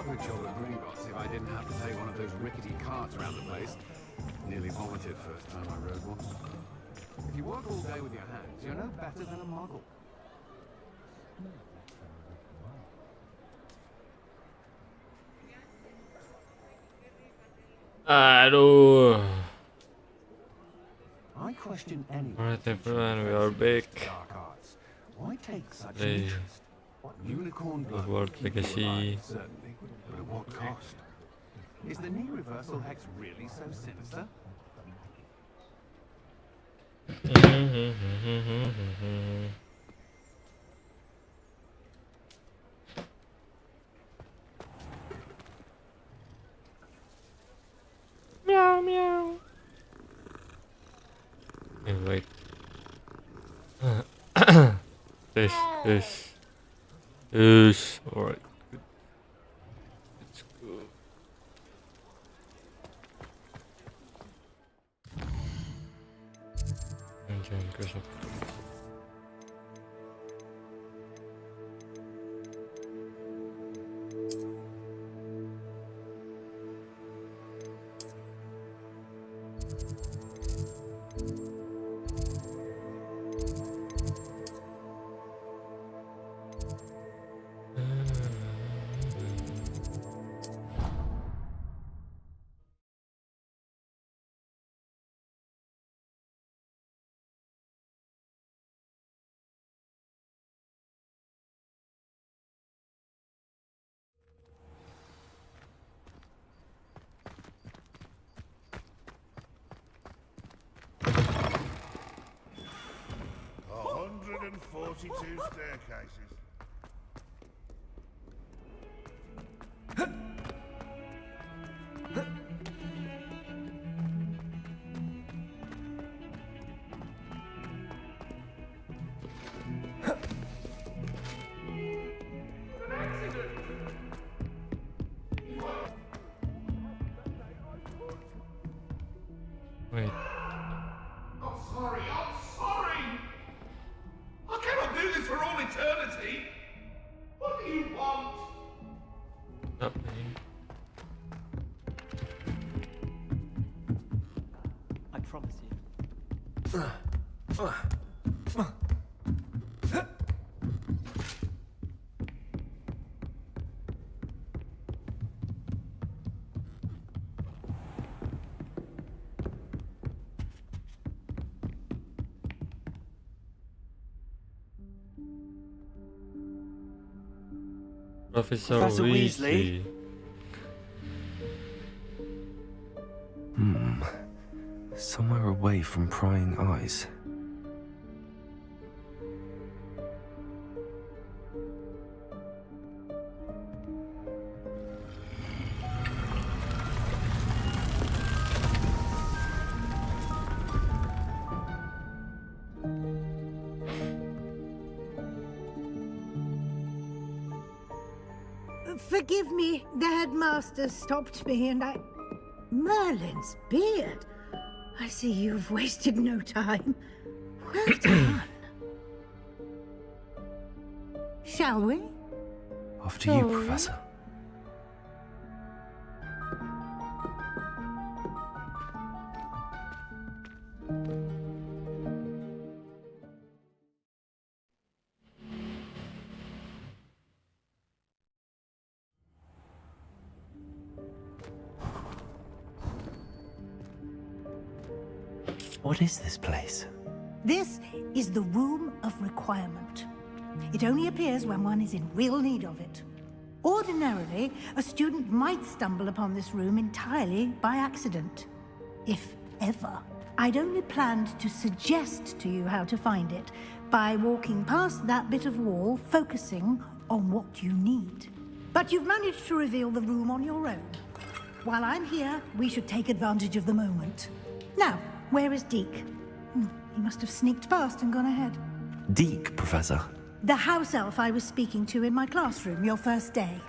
Good job at Gringotts if I didn't have to take one of those rickety carts around the place. Nearly vomited first time I rode one. If you work all day with your hands, you're no better than a muggle. Aduh. I question anyone. Alright everyone, we are back. Why take such Play interest? What unicorn blood? Hogwarts Legacy. Certainly, but at what cost? Is the knee reversal hex really so sinister? Meow meow. Hey, wait. This. Alright. Good. Let's go. Jangan kesap. And 42 staircases. Wait. I'm sorry. I cannot do this for all eternity. What do you want? Nothing. I promise you. Professor Professor Weasley. Weasley? Somewhere away from prying eyes. Forgive me, the headmaster stopped me and I... Merlin's beard. I see you've wasted no time. Well done. Shall we? After you, Professor. What is this place? This is the Room of Requirement. It only appears when one is in real need of it. Ordinarily, a student might stumble upon this room entirely by accident. If ever. I'd only planned to suggest to you how to find it by walking past that bit of wall, focusing on what you need. But you've managed to reveal the room on your own. While I'm here, we should take advantage of the moment. Now, where is Deke? He must have sneaked past and gone ahead. Deke, Professor. The house elf I was speaking to in my classroom your first day.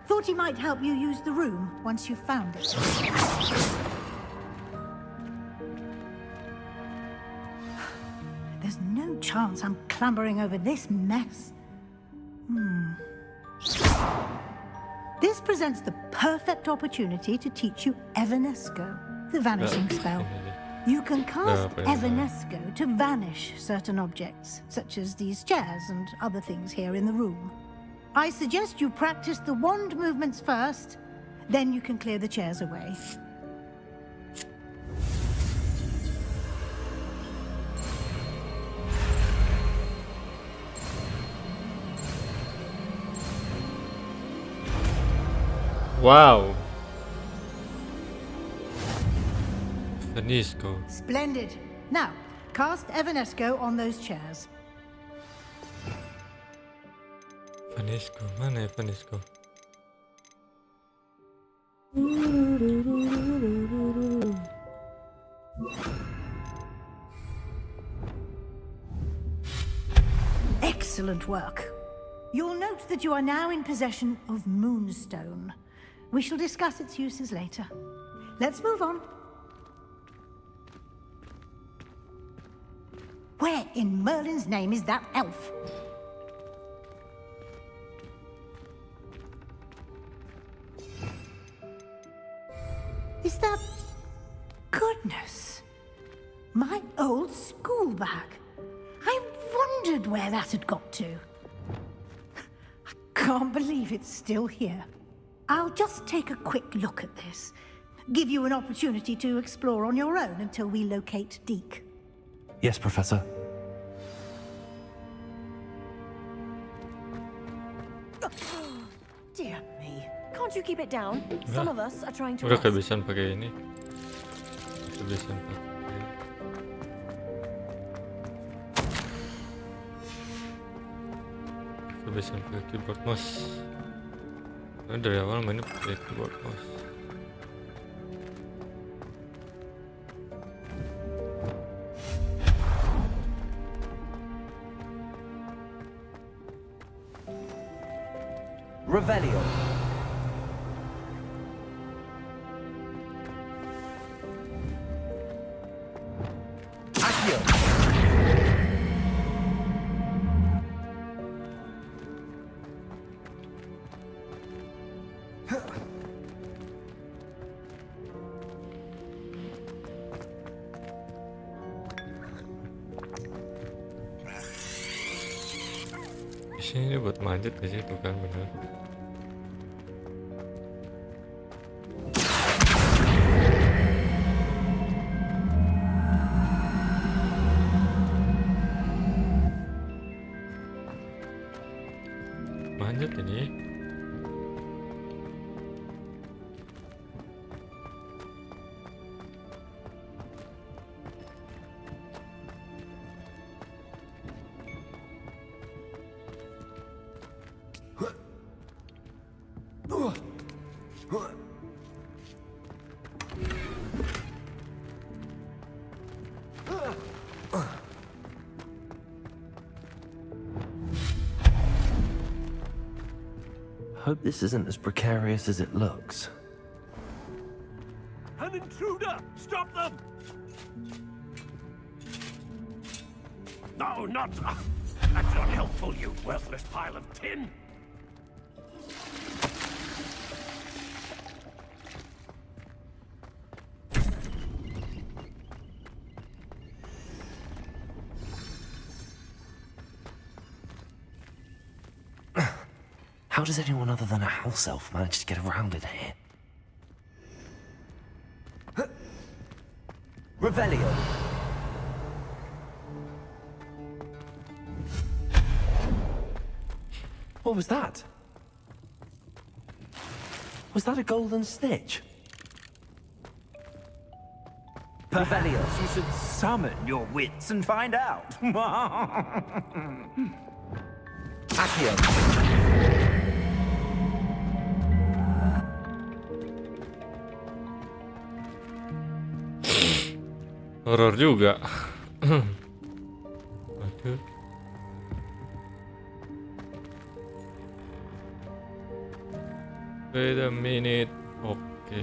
Thought he might help you use the room once you've found it. There's no chance I'm clambering over this mess. This This presents the perfect opportunity to teach you Evanesco, the vanishing spell. You can cast Evanesco to vanish certain objects, such as these chairs and other things here in the room. I suggest you practice the wand movements first, then you can clear the chairs away. Wow. Vanisco. Splendid. Now, cast Evanesco on those chairs. Vanisco, mana ya Vanisco? Excellent work. You'll note that you are now in possession of Moonstone. We shall discuss its uses later. Let's move on. Where in Merlin's name is that elf? Is that... Goodness! My old school bag. I wondered where that had got to. I can't believe it's still here. I'll just take a quick look at this. Give you an opportunity to explore on your own until we locate Deke. Yes, Professor. Dear me. Can't you keep it down? Some of us are trying to Udah rest. kehabisan pakai ini. Kehabisan pakai. Kehabisan pakai keyboard mouse. Karena dari awal mainnya pakai keyboard mouse. Revelio. Accio. Di sini buat manjat di situ kan bener. Manjat ini. Hope this isn't as precarious as it looks. An intruder! Stop them! No, not... That's not helpful, you worthless pile of tin! How does anyone other than a house elf manage to get around in here? Revelio. What was that? Was that a golden snitch? Perhaps you should summon your wits and find out. Accio. Horor juga. Aduh. Wait a minute. Oke.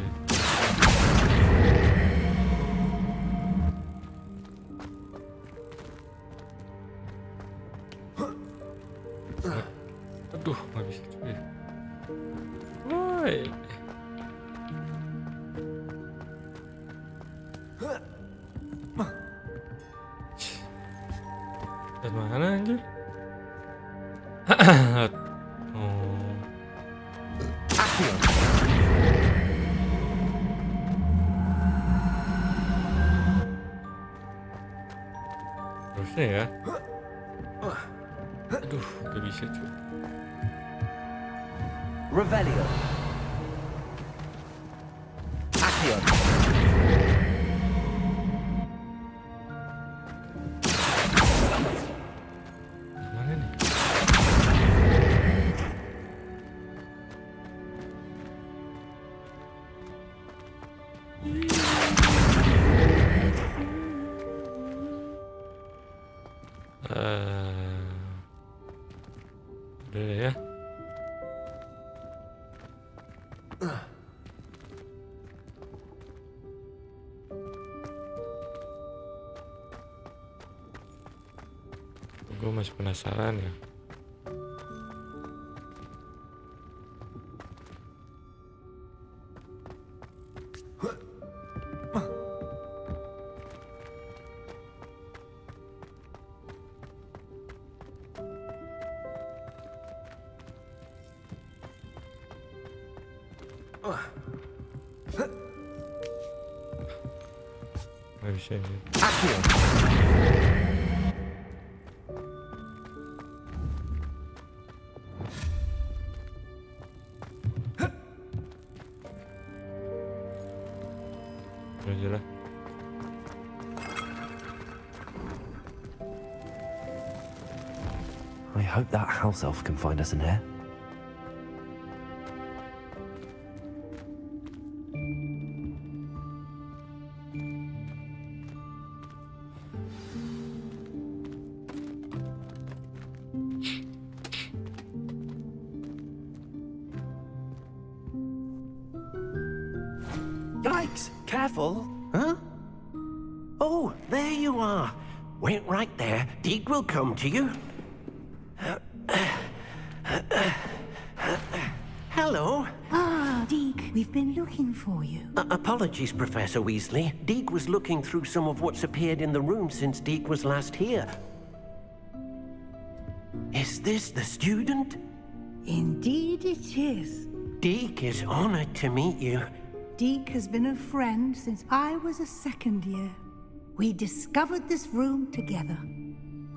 Aduh, nggak bisa cuy. Why? harusnya ya. Aduh, gak bisa cuy. Revelio. Action. Mana nih? Udah ya. Gue masih penasaran ya. Nggak bisa ini. Action. Udah aja lah. I hope that house elf can find us in here. Yikes! Careful! Huh? Oh, there you are. Wait right there. Deke will come to you. Hello. Ah, Deke, we've been looking for you. Apologies, Professor Weasley. Deke was looking through some of what's appeared in the room since Deke was last here. Is this the student? Indeed it is. Deke is honored to meet you. Deke has been a friend since I was a second year. We discovered this room together.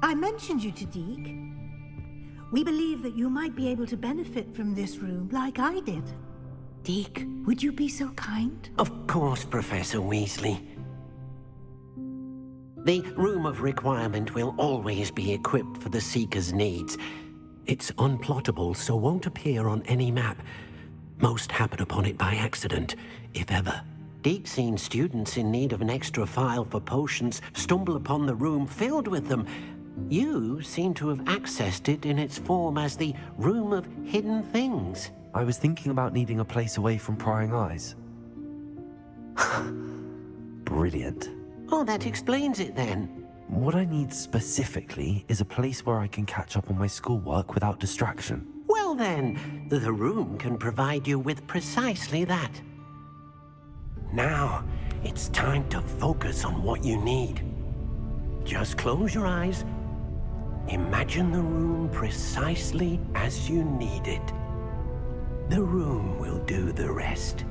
I mentioned you to Deke. We believe that you might be able to benefit from this room like I did. Deke, would you be so kind? Of course, Professor Weasley. The Room of Requirement will always be equipped for the Seeker's needs. It's unplottable, so won't appear on any map. Most happen upon it by accident, if ever. Deke's seen students in need of an extra file for potions stumble upon the room filled with them. You seem to have accessed it in its form as the Room of Hidden Things. I was thinking about needing a place away from prying eyes. Brilliant. Oh, that explains it then. What I need specifically is a place where I can catch up on my schoolwork without distraction. Well then, the room can provide you with precisely that. Now, it's time to focus on what you need. Just close your eyes. Imagine the room precisely as you need it. The room will do the rest.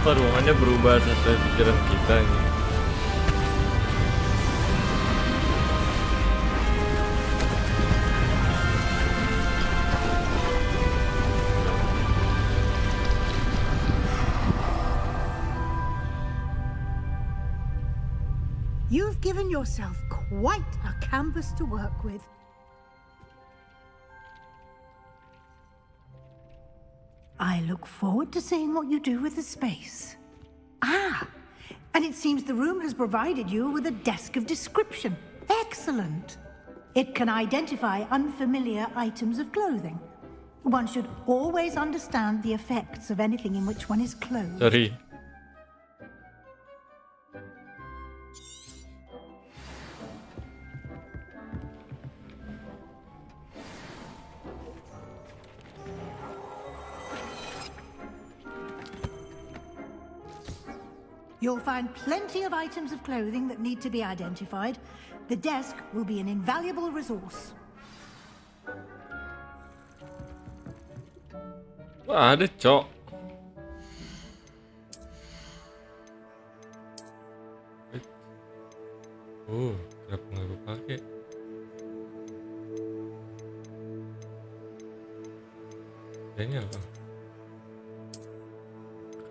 Apa ruangannya berubah sesuai pikiran kita ini? You've given yourself quite a canvas to work with. I look forward to seeing what you do with the space. Ah, and it seems the room has provided you with a desk of description. Excellent. It can identify unfamiliar items of clothing. One should always understand the effects of anything in which one is clothed. Sorry. You'll find plenty of items of clothing that need to be identified. The desk will be an invaluable resource. Wah, ada cok. Kenapa nggak gue pakai? Ini apa?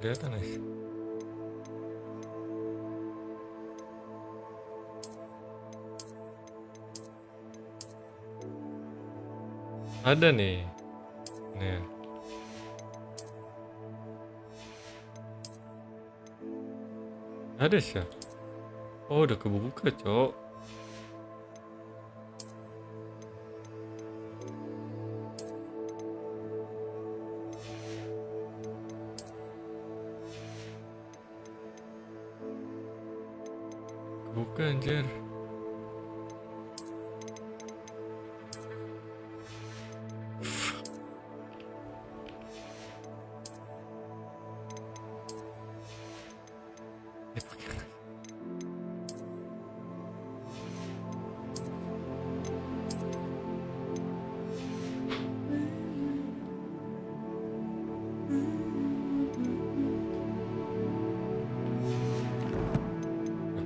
Kelihatan guys. Ada nih. Nih. Ada sih. Oh, udah kebuka, cok. Kebuka anjir.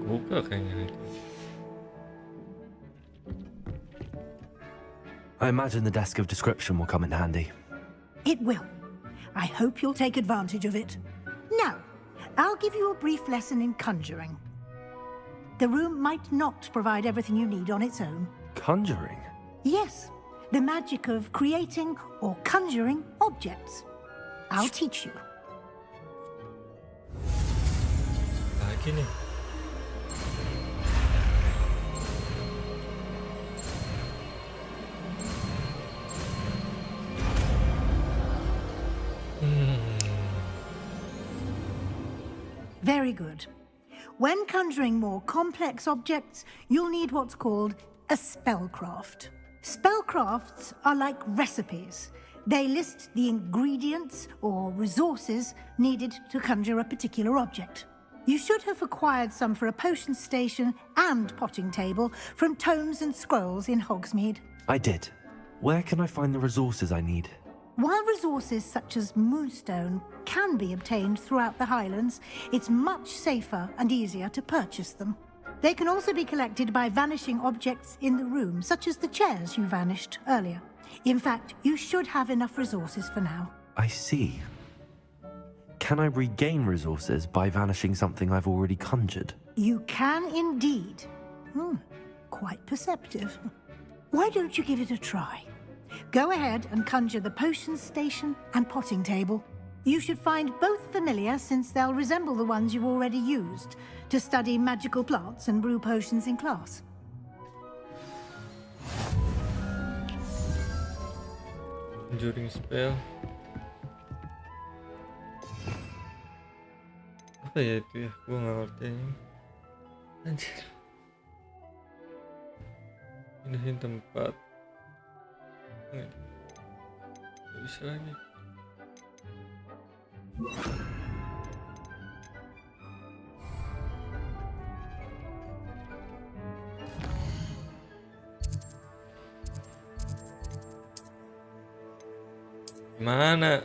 Buka kayaknya itu. I imagine the desk of description will come in handy. It will. I hope you'll take advantage of it. Now, I'll give you a brief lesson in conjuring. The room might not provide everything you need on its own. Conjuring? Yes, the magic of creating or conjuring objects. I'll teach you. Lagi nih. Very good. When conjuring more complex objects, you'll need what's called a spellcraft. Spellcrafts are like recipes. They list the ingredients or resources needed to conjure a particular object. You should have acquired some for a potion station and potting table from tomes and scrolls in Hogsmeade. I did. Where can I find the resources I need? While resources such as moonstone can be obtained throughout the Highlands, it's much safer and easier to purchase them. They can also be collected by vanishing objects in the room, such as the chairs you vanished earlier. In fact, you should have enough resources for now. I see. Can I regain resources by vanishing something I've already conjured? You can indeed. Quite perceptive. Why don't you give it a try? Go ahead and conjure the potion station and potting table. You should find both familiar, since they'll resemble the ones you've already used to study magical plants and brew potions in class. Conjuring spell. Apa ya itu ya? Gua nggak ngerti ini. Anjir. Pindahin tempat. Nggak bisa lagi. Mana?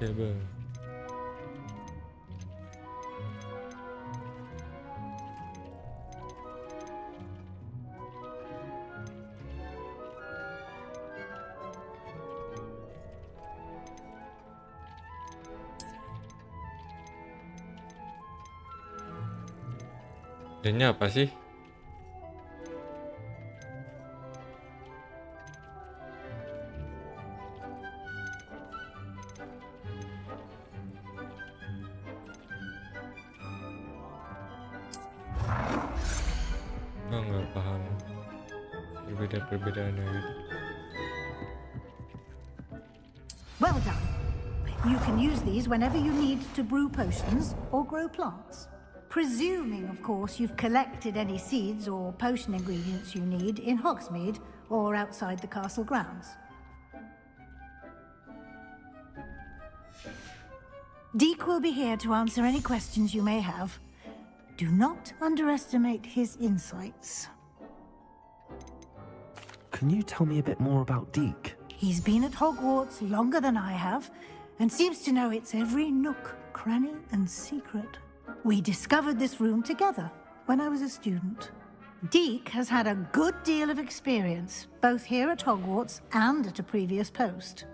Cable. Lainnya apa sih? Oh, nggak paham perbedaan-perbedaannya gitu. Well done. You can use these whenever you need to brew potions or grow plants. Presuming, of course, you've collected any seeds or potion ingredients you need in Hogsmeade or outside the castle grounds. Deek will be here to answer any questions you may have. Do not underestimate his insights. Can you tell me a bit more about Deke? He's been at Hogwarts longer than I have, and seems to know its every nook, cranny, and secret. We discovered this room together when I was a student. Deke has had a good deal of experience, both here at Hogwarts and at a previous post.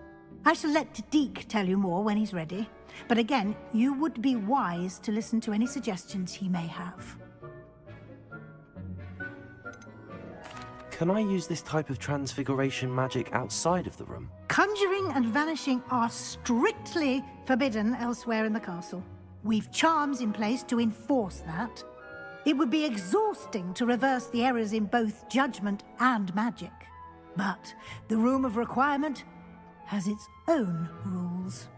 I shall let Deke tell you more when he's ready, but again, you would be wise to listen to any suggestions he may have. Can I use this type of transfiguration magic outside of the room? Conjuring and vanishing are strictly forbidden elsewhere in the castle. We've charms in place to enforce that. It would be exhausting to reverse the errors in both judgment and magic. But the Room of Requirement has its own rules.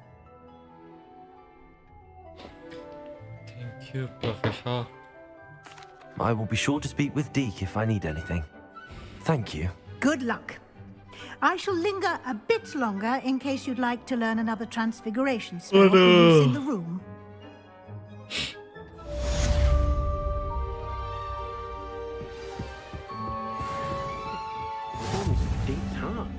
Thank you, Professor. I will be sure to speak with Deke if I need anything. Thank you. Good luck. I shall linger a bit longer in case you'd like to learn another transfiguration spell for use in the room. Almost Deke's heart.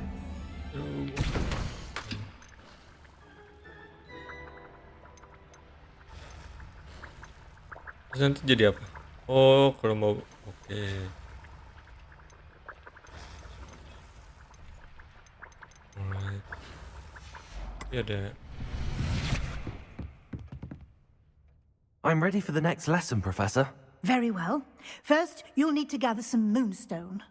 Terus nanti jadi apa? Oh, kalau mau oke. Alright. Ini ada. I'm ready for the next lesson, Professor. Very well. First, you'll need to gather some moonstone.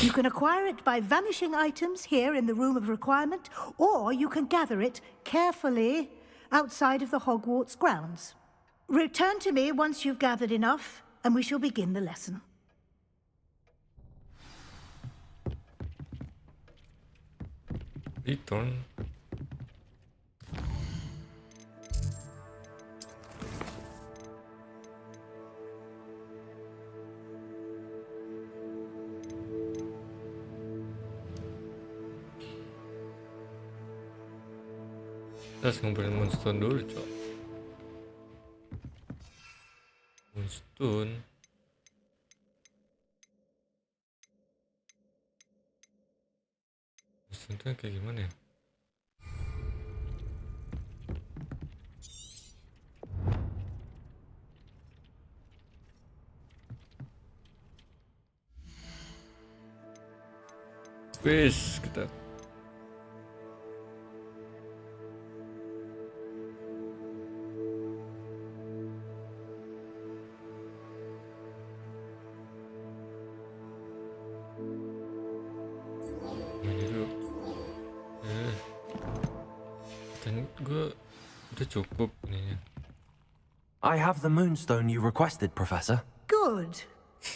You can acquire it by vanishing items here in the Room of Requirement, or you can gather it carefully outside of the Hogwarts grounds. Return to me once you've gathered enough, and we shall begin the lesson. Return. Kita harus ngumpulin moonstone dulu, cok. Moonstone. Moonstone itu kayak gimana ya? Wis, kita gue udah cukup ininya. I have the moonstone you requested, Professor. Good.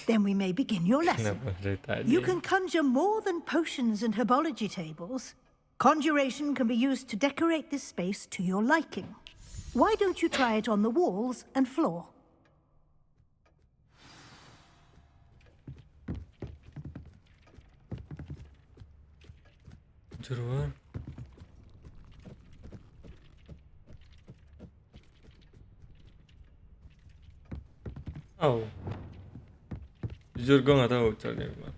Then we may begin your lesson. Kenapa dari tadi? You can conjure more than potions and herbology tables. Conjuration can be used to decorate this space to your liking. Why don't you try it on the walls and floor? Jeruan. Oh. Jujur gue gak tahu caranya gimana.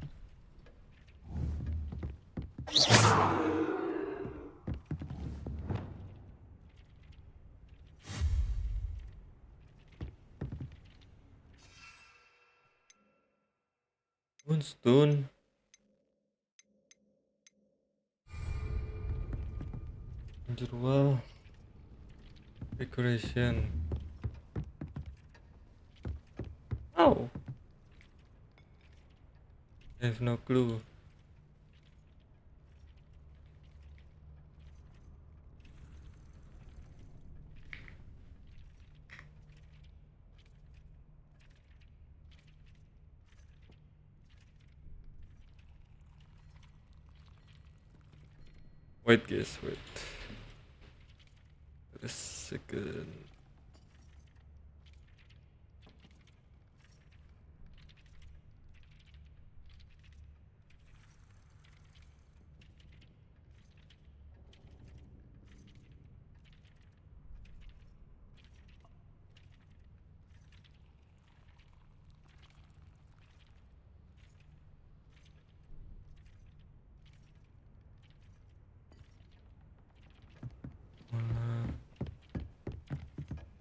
Moonstone. Jeruan. Decoration. Oh. I have no clue. Wait guys, wait. Wait a second.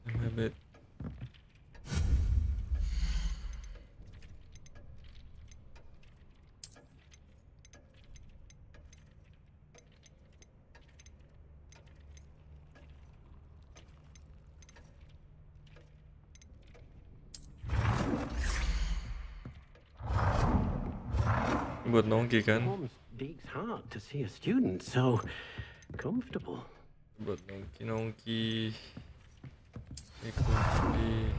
My bad. Buat nongki kan? Almost breaks heart to see a student so comfortable. Buat nongki. Ikuti.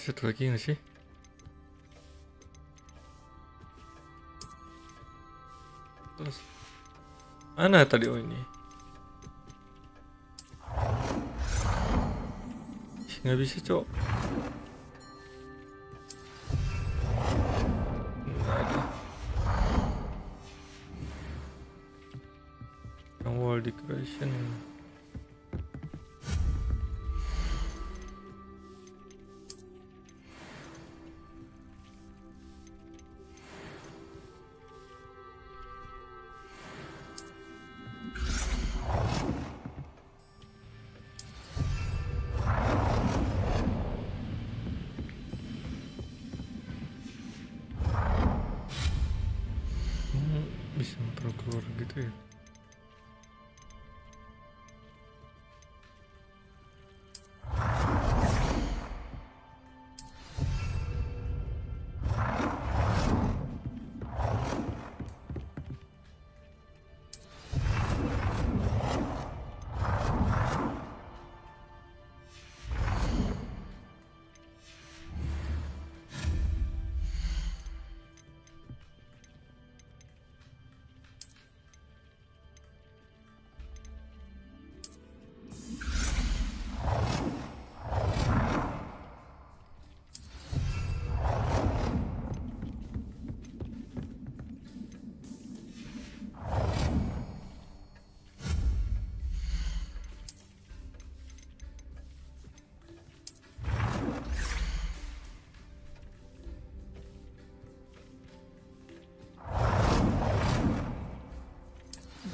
Satu lagi nggak sih? Terus mana tadi? Oh ini. Nggak bisa cok. Nggak ada. Yang wall decoration. Bisa terus keluar gitu ya.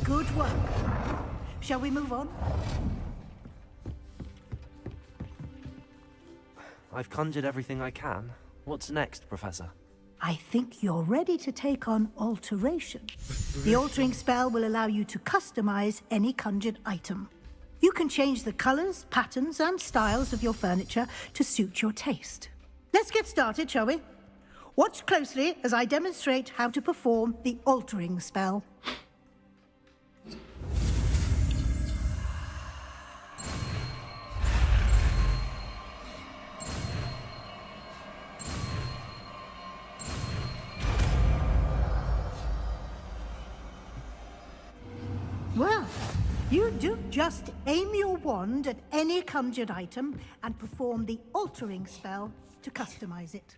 Good work. Shall we move on? I've conjured everything I can. What's next, Professor? I think you're ready to take on alteration. The altering spell will allow you to customize any conjured item. You can change the colors, patterns, and styles of your furniture to suit your taste. Let's get started, shall we? Watch closely as I demonstrate how to perform the altering spell. Well, you do just aim your wand at any conjured item and perform the altering spell to customize it.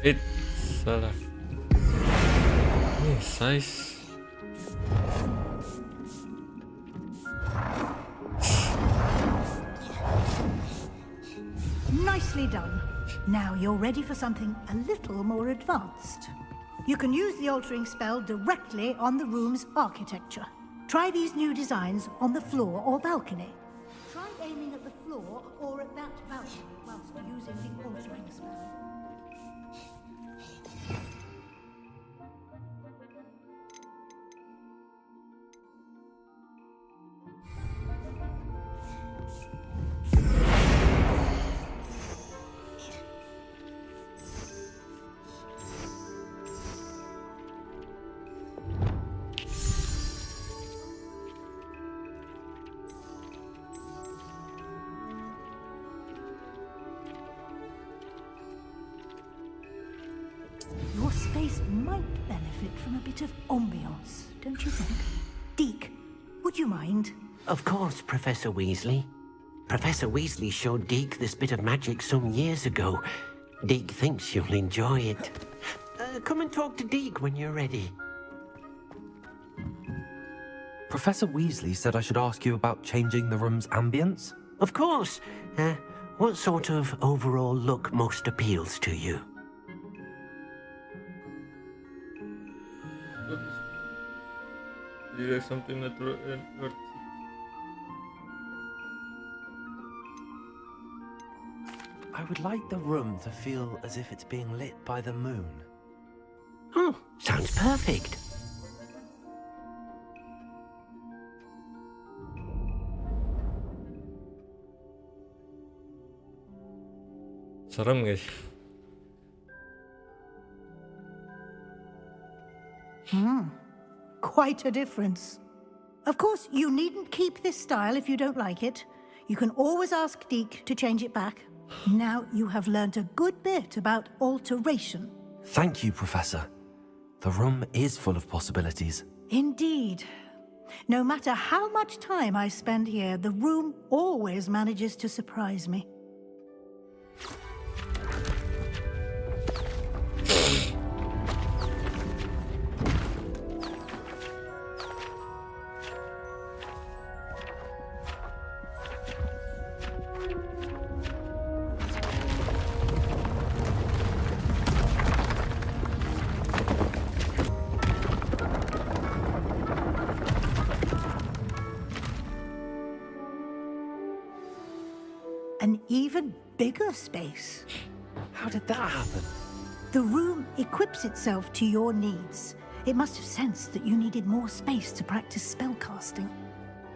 Salah. Ini size. Nicely done. Now you're ready for something a little more advanced. You can use the altering spell directly on the room's architecture. Try these new designs on the floor or balcony. Try aiming at the floor or at that balcony whilst using the altering spell. Your space might benefit from a bit of ambiance, don't you think? Deke, would you mind? Of course, Professor Weasley. Professor Weasley showed Deke this bit of magic some years ago. Deke thinks you'll enjoy it. Come and talk to Deke when you're ready. Professor Weasley said I should ask you about changing the room's ambience. Of course. What sort of overall look most appeals to you? Direct something natural and earthy. I would like the room to feel as if it's being lit by the moon. Oh, sounds perfect. Serem guys. Quite a difference. Of course, you needn't keep this style if you don't like it. You can always ask Deke to change it back. Now you have learnt a good bit about alteration. Thank you, Professor. The room is full of possibilities. Indeed. No matter how much time I spend here, the room always manages to surprise me. An even bigger space. How did that happen? The room equips itself to your needs. It must have sensed that you needed more space to practice spellcasting.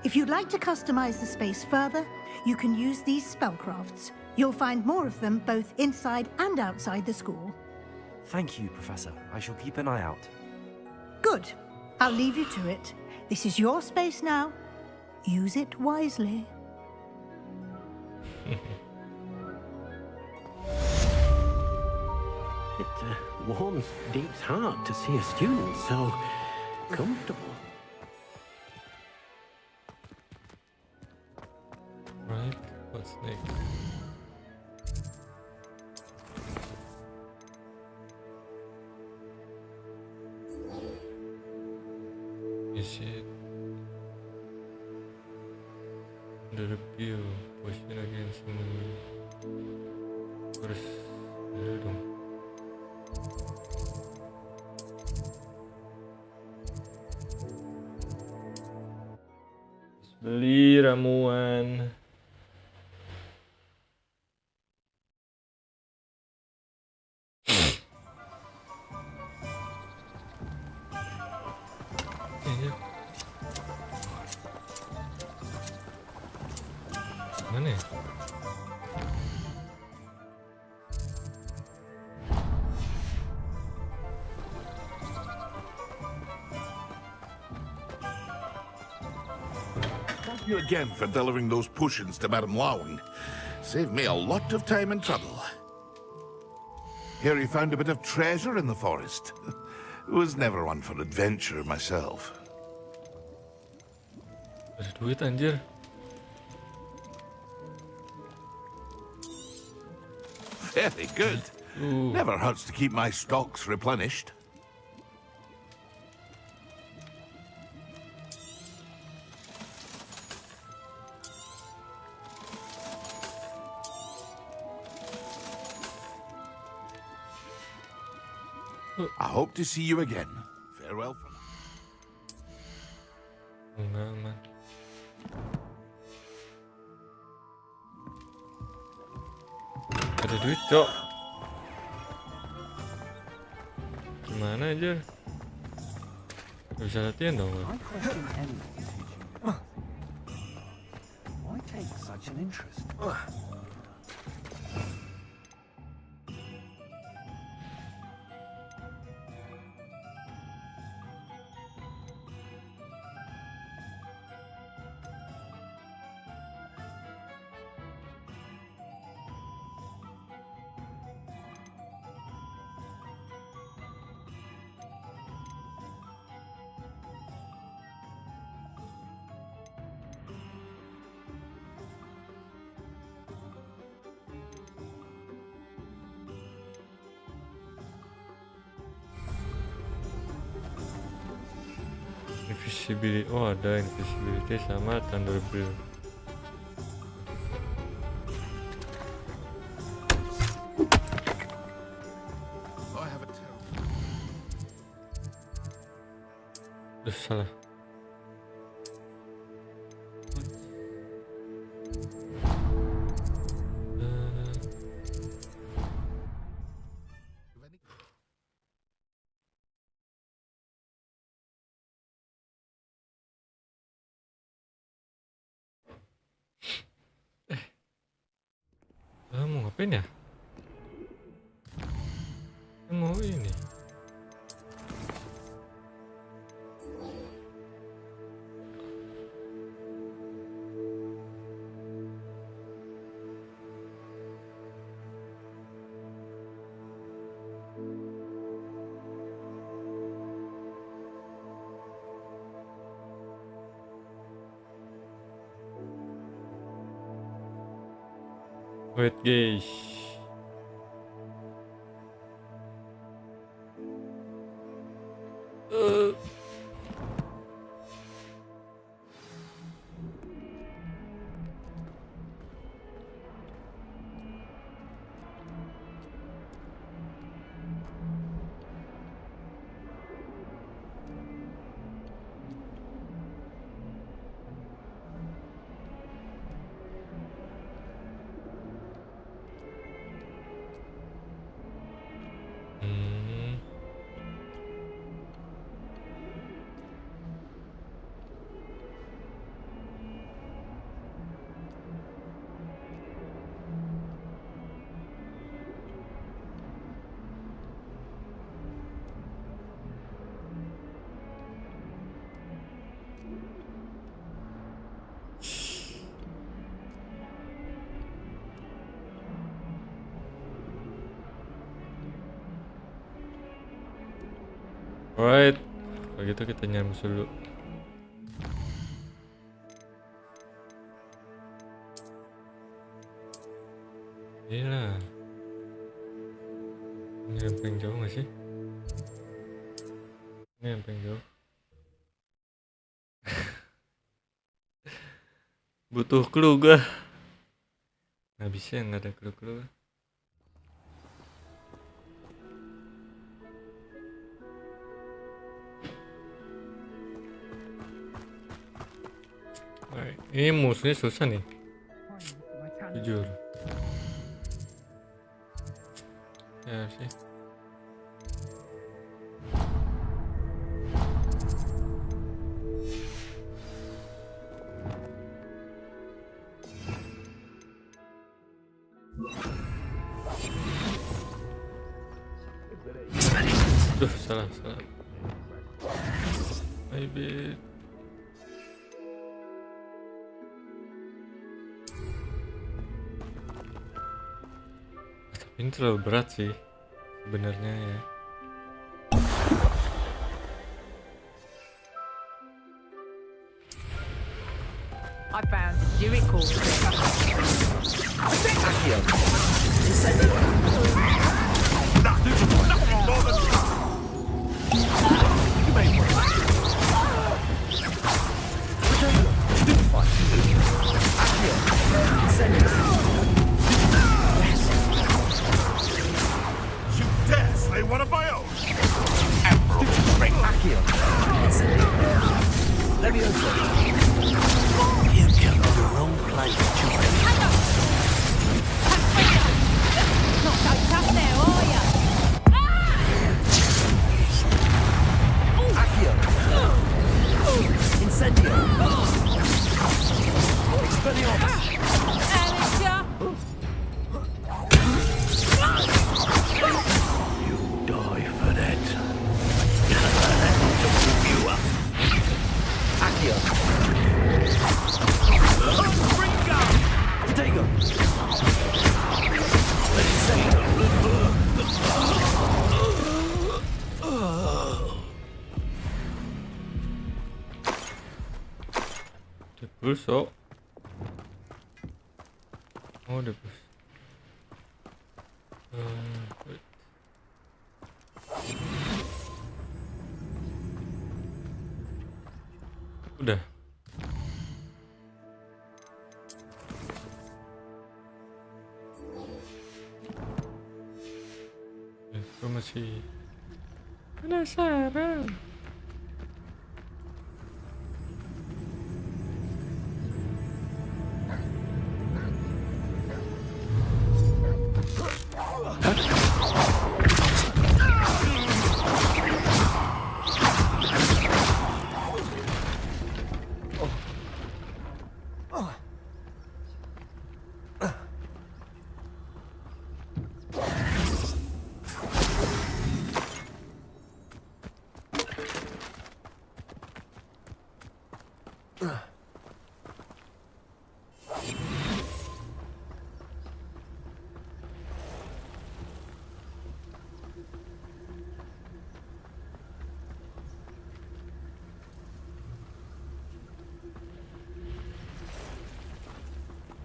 If you'd like to customize the space further, you can use these spellcrafts. You'll find more of them both inside and outside the school. Thank you, Professor. I shall keep an eye out. Good. I'll leave you to it. This is your space now. Use it wisely. It warms Deke's heart to see a student so comfortable. Right, what's next? Is it the review position against enemy? Terus dulu dong. Beli ramuan. Ini mana ya? Thank you again for delivering those potions to Madame Lowing. Saved me a lot of time and trouble. Here you found a bit of treasure in the forest. Was never one for adventure myself. Ada duit anjir. Very good. Never hurts to keep my stocks replenished. I hope to see you again. Farewell for now. Enggak, aman. Ada duit, cok. Gimana aja? Gak bisa latihan dong, gua. I question anyone who teaches you. Why take such an interest? Invisibility, oh ada invisibility sama thunder brew. Oh, I have a terrible. Duh, salah. Mau ngapain ya? Mau ini. Wait guys. Alright, kalau gitu kita nyambus dulu. Gila. Ini yang paling jauh gak sih? Ini yang paling jauh. Butuh clue gua. Nggak bisa, nggak ada clue-clue. Ini musuhnya susah nih, jujur. Ya sih. Duh, salah. Maybe. Ini terlalu berat sih sebenarnya ya. I found a Dewey called one of my own. Emerald ring. Accio. Leviosa. You came to the wrong place, child. Not so tough now, are ya? Accio. Incendio. Expelliarmus. Amateur. You die for that. Accio. Potato. Pulso. Oh, the pulso. Wait. Udah. Gue masih penasaran.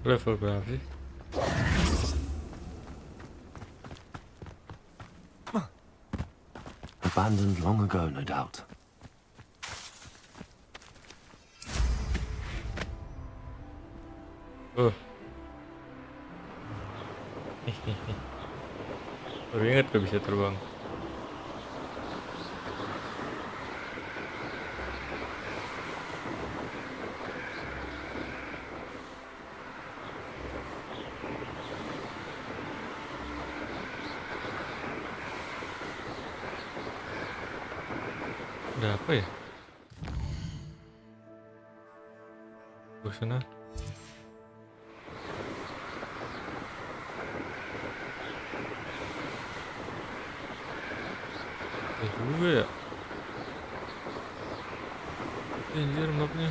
Level berapa sih? Abandoned long ago, no doubt. Baru ingat gak bisa terbang. Ada apa ya? Ke sana. Ya juga ya. Anjir mapnya.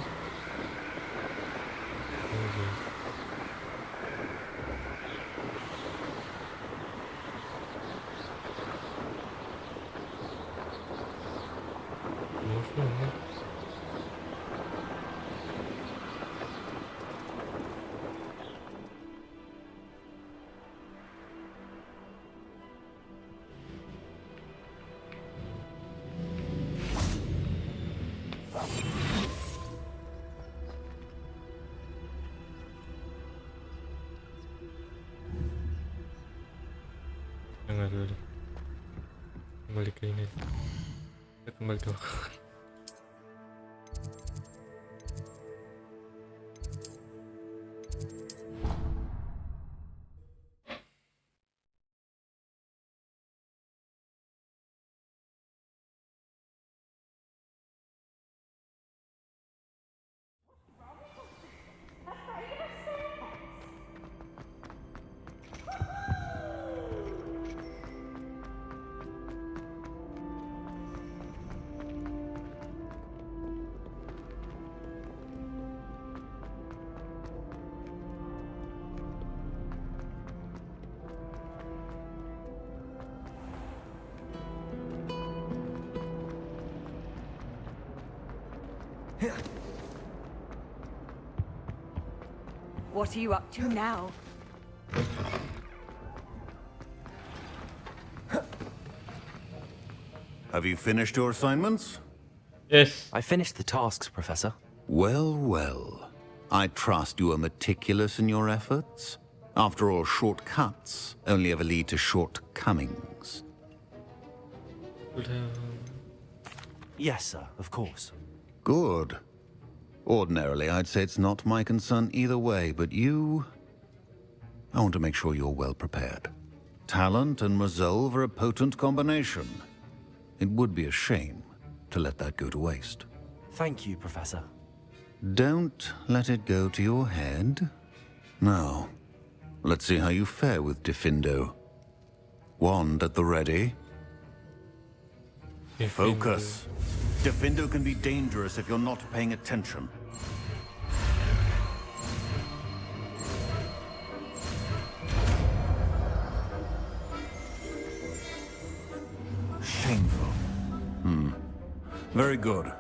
Enggak dulu. Kembali ke ini. Kita kembali ke What are you up to now? Have you finished your assignments? Yes. I finished the tasks, Professor. Well, well. I trust you are meticulous in your efforts. After all, shortcuts only ever lead to shortcomings. Yes, sir, of course. Good. Ordinarily, I'd say it's not my concern either way, but you... I want to make sure you're well prepared. Talent and resolve are a potent combination. It would be a shame to let that go to waste. Thank you, Professor. Don't let it go to your head. Now, let's see how you fare with Diffindo. Wand at the ready. Focus. Diffindo can be dangerous if you're not paying attention. Shameful. Very good.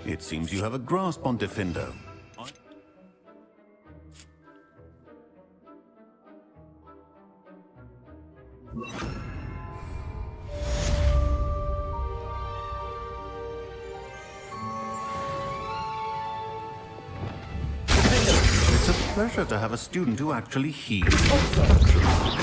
It seems you have a grasp on Diffindo. It's a pleasure to have a student who actually heeds instructions.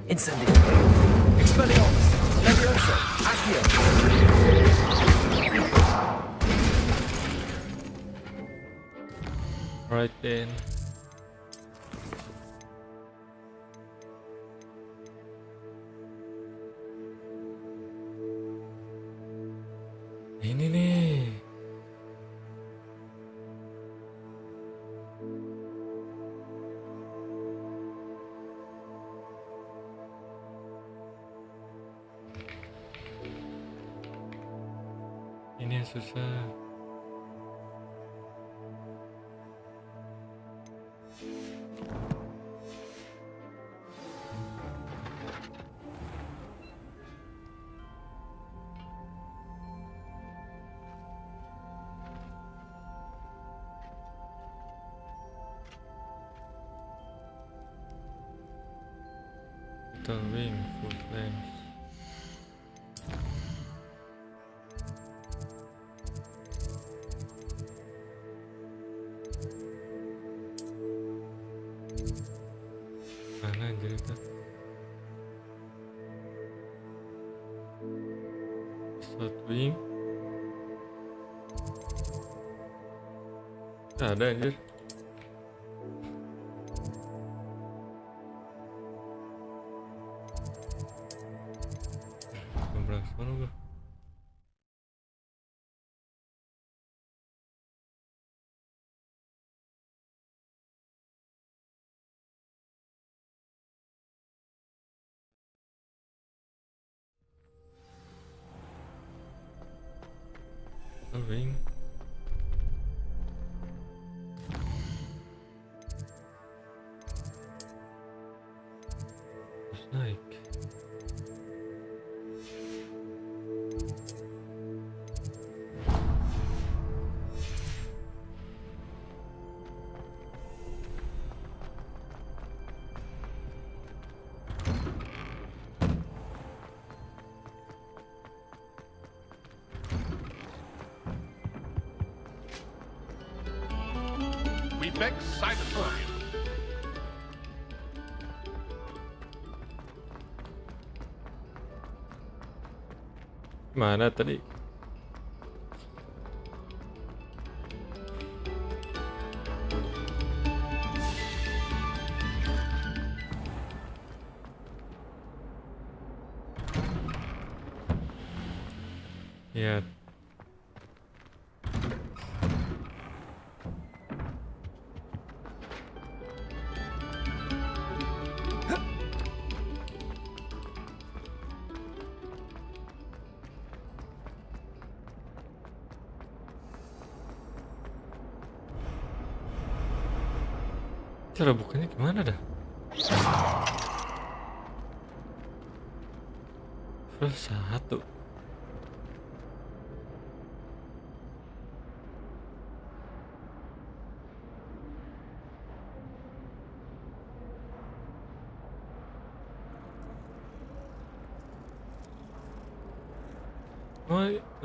Incendio. Expelliarmus. Levioso. Accio. Right then. Ini nih. Ini yang susah. Total wing, full flames. Mana anjir itu? Slot wing. Ada anjir. Mana gua? Wing. Terus naik. We beg silence from you. Mana tadi? Ya. Cara bukanya gimana dah? Level 1.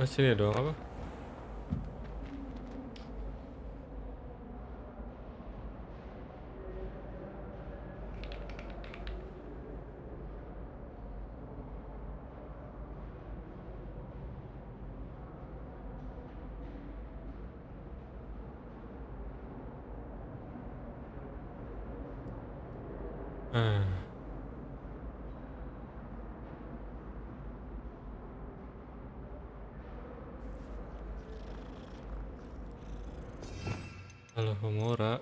Oh, sini dong apa? Halo Homora.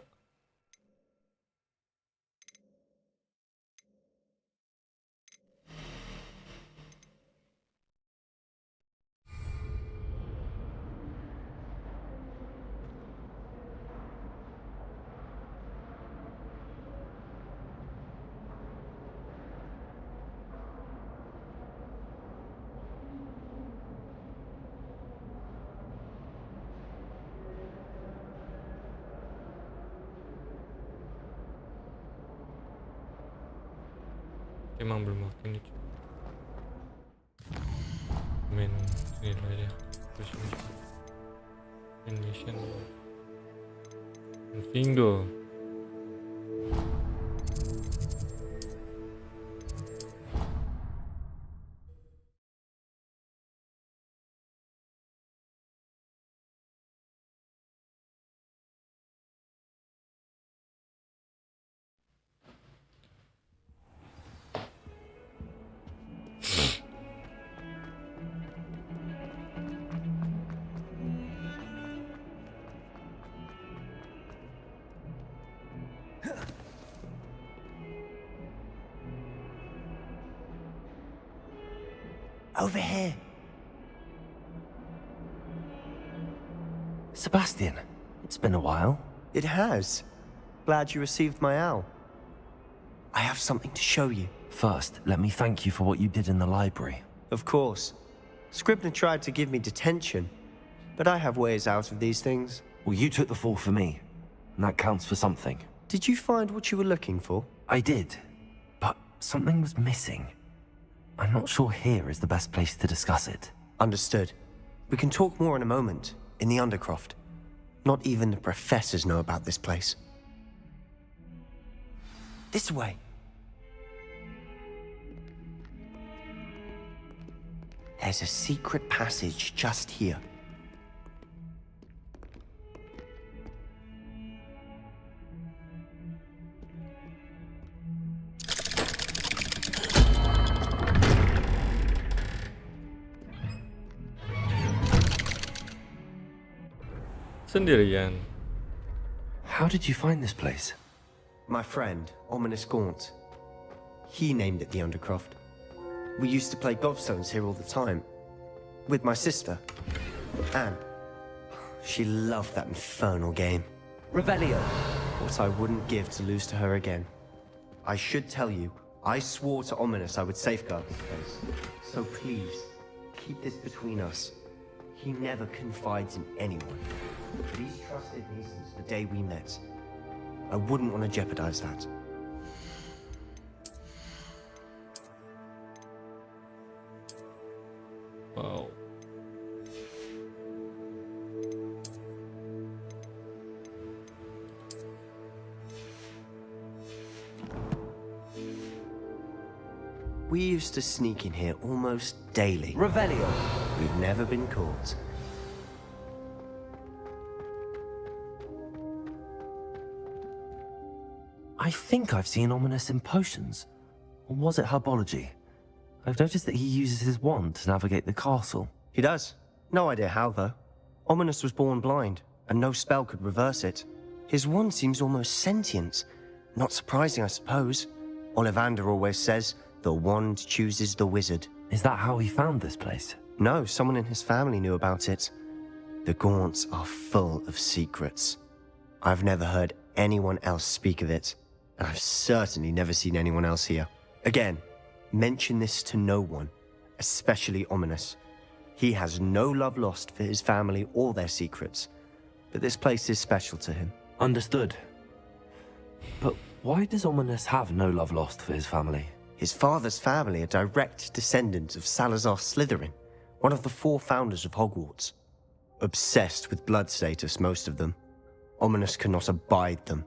Emang belum waktunya cuy. Main sini dulu aja. Terus main mission. Bingo. Over here. Sebastian, it's been a while. It has. Glad you received my owl. I have something to show you. First, let me thank you for what you did in the library. Of course. Scribner tried to give me detention, but I have ways out of these things. Well, you took the fall for me, and that counts for something. Did you find what you were looking for? I did, but something was missing. I'm not sure here is the best place to discuss it. Understood. We can talk more in a moment, in the Undercroft. Not even the professors know about this place. This way. There's a secret passage just here. Sendirian. How did you find this place? My friend, Ominous Gaunt. He named it the Undercroft. We used to play gobstones here all the time. With my sister, Anne. She loved that infernal game. Revelio. What I wouldn't give to lose to her again. I should tell you, I swore to Ominous I would safeguard this place. So please, keep this between us. He never confides in anyone. But he's trusted me since the day we met. I wouldn't want to jeopardize that. Wow. We used to sneak in here almost daily. Revelio. We've never been caught. I think I've seen Ominous in potions. Or was it herbology? I've noticed that he uses his wand to navigate the castle. He does. No idea how, though. Ominous was born blind, and no spell could reverse it. His wand seems almost sentient. Not surprising, I suppose. Ollivander always says, the wand chooses the wizard. Is that how he found this place? No, someone in his family knew about it. The Gaunts are full of secrets. I've never heard anyone else speak of it, and I've certainly never seen anyone else here. Again, mention this to no one, especially Ominous. He has no love lost for his family or their secrets, but this place is special to him. Understood. But why does Ominous have no love lost for his family? His father's family are direct descendants of Salazar Slytherin, one of the 4 founders of Hogwarts. Obsessed with blood status, most of them. Ominous cannot abide them,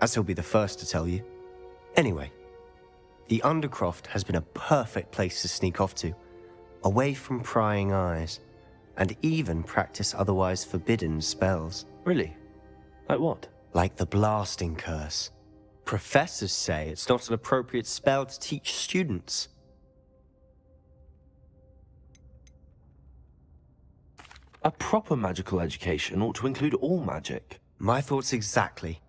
as he'll be the first to tell you. Anyway, the Undercroft has been a perfect place to sneak off to, away from prying eyes, and even practice otherwise forbidden spells. Really? Like what? Like the Blasting Curse. Professors say it's not an appropriate spell to teach students. A proper magical education ought to include all magic. My thoughts exactly.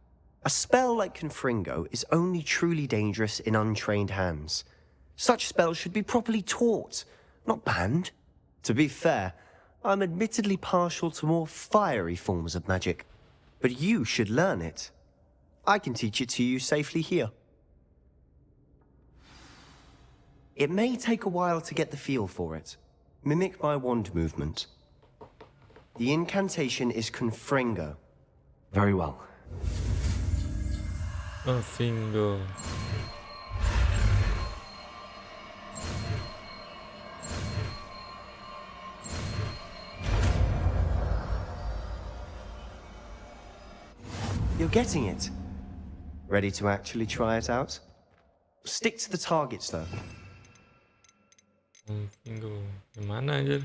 A spell like Confringo is only truly dangerous in untrained hands. Such spells should be properly taught, not banned. To be fair, I'm admittedly partial to more fiery forms of magic, but you should learn it. I can teach it to you safely here. It may take a while to get the feel for it. Mimic my wand movement. The incantation is Confringo. Very well. Bingo. You're getting it. Ready to actually try it out? Stick to the targets, though. Bingo. Gimana aja?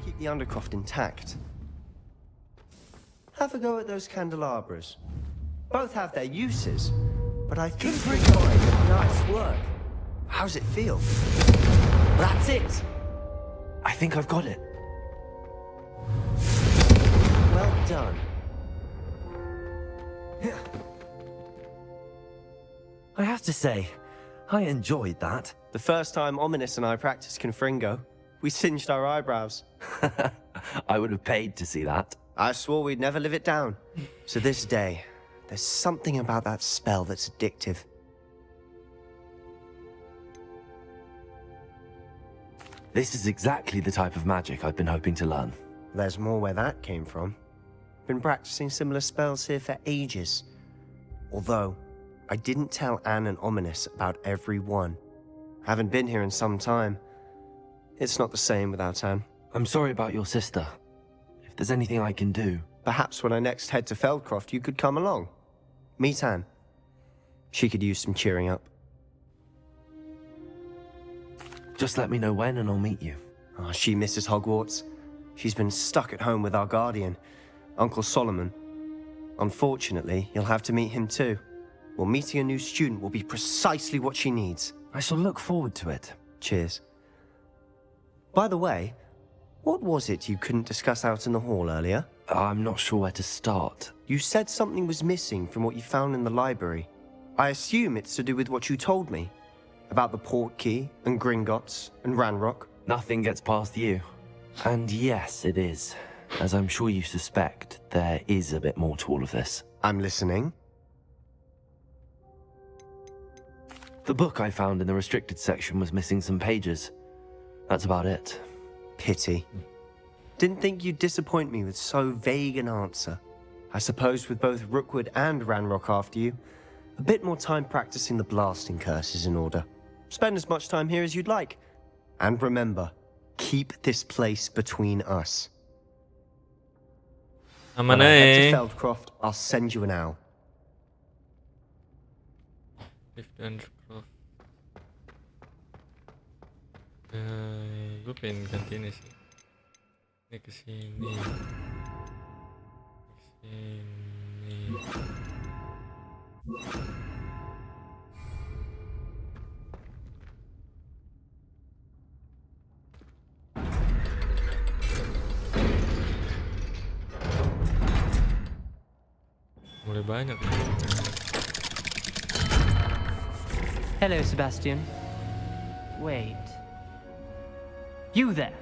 Keep the Undercroft intact. Have a go at those candelabras. Both have their uses, but I think nice work. How's it feel? That's it. I think I've got it. Well done. I have to say, I enjoyed that. The first time Ominous and I practiced Confringo, we singed our eyebrows. I would have paid to see that. I swore we'd never live it down. To this day, there's something about that spell that's addictive. This is exactly the type of magic I've been hoping to learn. There's more where that came from. Been practicing similar spells here for ages. Although, I didn't tell Anne and Ominous about every one. Haven't been here in some time. It's not the same without Anne. I'm sorry about your sister. If there's anything I can do... Perhaps when I next head to Feldcroft, you could come along. Meet Anne. She could use some cheering up. Just let me know when and I'll meet you. Oh, she misses Hogwarts. She's been stuck at home with our guardian, Uncle Solomon. Unfortunately, you'll have to meet him too. Well, meeting a new student will be precisely what she needs. I shall look forward to it. Cheers. By the way, what was it you couldn't discuss out in the hall earlier? I'm not sure where to start. You said something was missing from what you found in the library. I assume it's to do with what you told me. About the Portkey, and Gringotts, and Ranrock. Nothing gets past you. And yes, it is. As I'm sure you suspect, there is a bit more to all of this. I'm listening. The book I found in the restricted section was missing some pages. That's about it. Pity. Didn't think you'd disappoint me with so vague an answer. I suppose with both Rookwood and Ranrock after you, a bit more time practicing the blasting curse is in order. Spend as much time here as you'd like. And remember, keep this place between us. When I head to Feldcroft, I'll send you an owl. Gue pengen ganti ini sih. Ini kesini. Kesini. Mulai banyak. Hello, Sebastian. Wait. You there?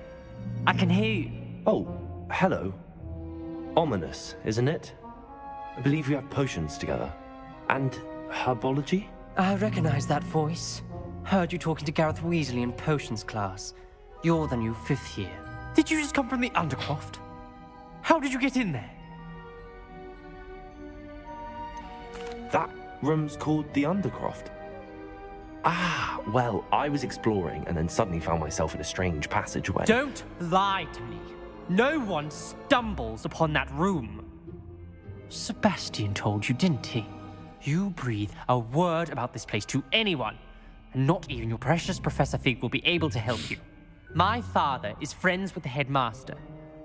I can hear you. Oh, hello. Ominous, isn't it? I believe we have potions together. And herbology? I recognize that voice. Heard you talking to Gareth Weasley in potions class. You're the new 5th year. Did you just come from the Undercroft? How did you get in there? That room's called the Undercroft. Ah, well, I was exploring and then suddenly found myself in a strange passageway. Don't lie to me. No one stumbles upon that room. Sebastian told you, didn't he? You breathe a word about this place to anyone, and not even your precious Professor Fig will be able to help you. My father is friends with the headmaster.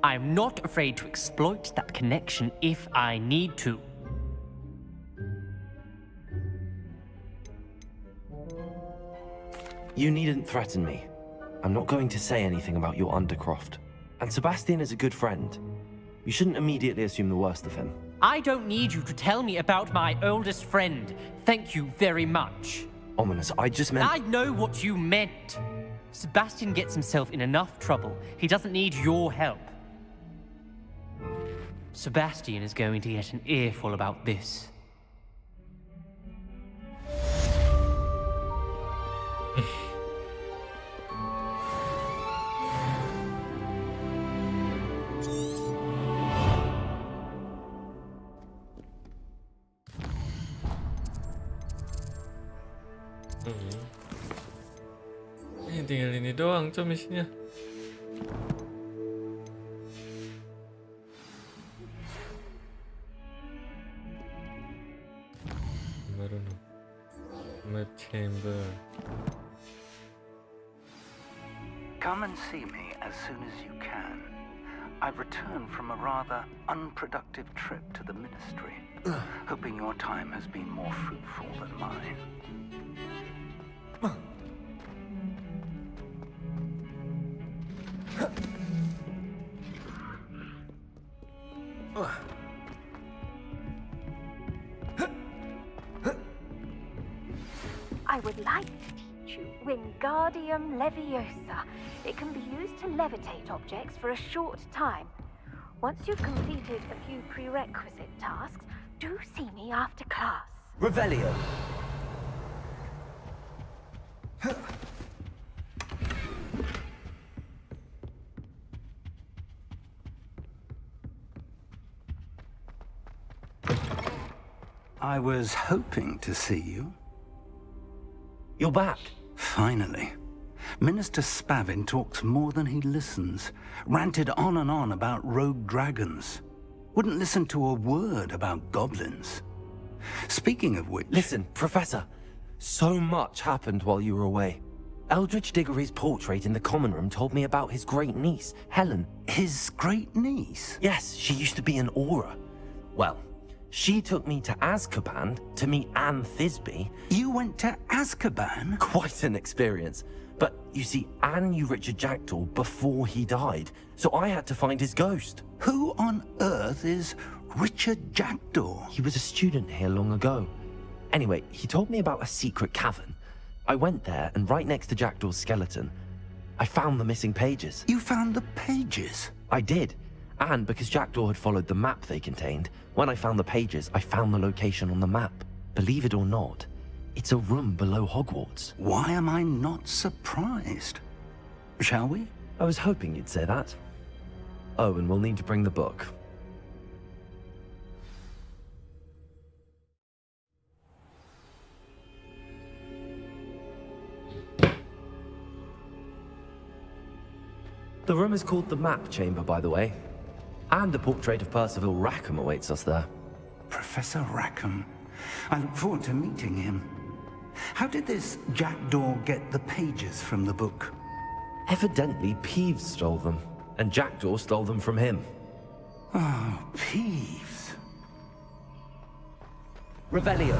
I am not afraid to exploit that connection if I need to. You needn't threaten me. I'm not going to say anything about your Undercroft. And Sebastian is a good friend. You shouldn't immediately assume the worst of him. I don't need you to tell me about my oldest friend. Thank you very much. Ominous, I just meant... I know what you meant. Sebastian gets himself in enough trouble. He doesn't need your help. Sebastian is going to get an earful about this. Tinggal ini doang tuh misinya. Baru nih. Map chamber. Come and see me as soon as you can. I've returned from a rather unproductive trip to the Ministry, hoping your time has been more fruitful than mine. I would like to teach you Wingardium Leviosa. It can be used to levitate objects for a short time. Once you've completed a few prerequisite tasks, do see me after class. Revelio. I was hoping to see you. You're back. Finally. Minister Spavin talks more than he listens. Ranted on and on about rogue dragons. Wouldn't listen to a word about goblins. Speaking of which... Listen, Professor. So much happened while you were away. Eldridge Diggory's portrait in the common room told me about his great niece, Helen. His great niece? Yes, she used to be an Auror. Well, she took me to Azkaban to meet Anne Thisbe. You went to Azkaban? Quite an experience. But you see, Anne knew Richard Jackdaw before he died, so I had to find his ghost. Who on earth is Richard Jackdaw? He was a student here long ago. Anyway, he told me about a secret cavern. I went there, and right next to Jackdaw's skeleton, I found the missing pages. You found the pages? I did. And because Jackdaw had followed the map they contained, when I found the pages, I found the location on the map. Believe it or not, it's a room below Hogwarts. Why am I not surprised? Shall we? I was hoping you'd say that. Oh, and we'll need to bring the book. The room is called the Map Chamber, by the way. And a portrait of Percival Rackham awaits us there. Professor Rackham. I look forward to meeting him. How did this Jackdaw get the pages from the book? Evidently, Peeves stole them, and Jackdaw stole them from him. Oh, Peeves. Revelio.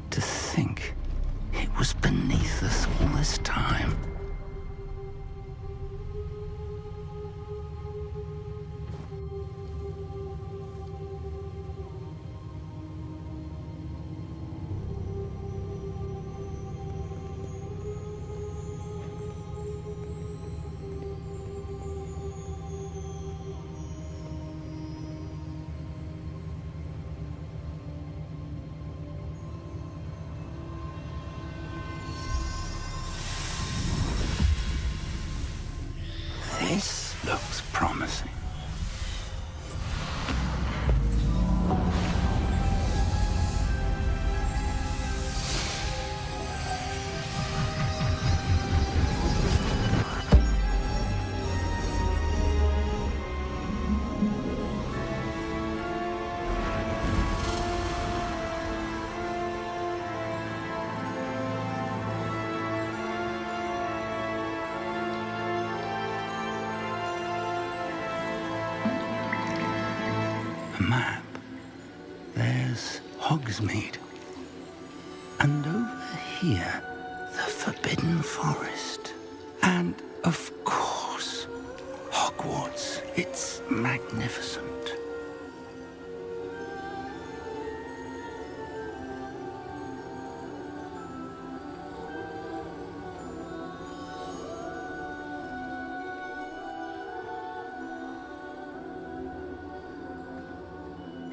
To think it was beneath us all this time. Hogsmeade. And over here, the Forbidden Forest. And, of course, Hogwarts. It's magnificent.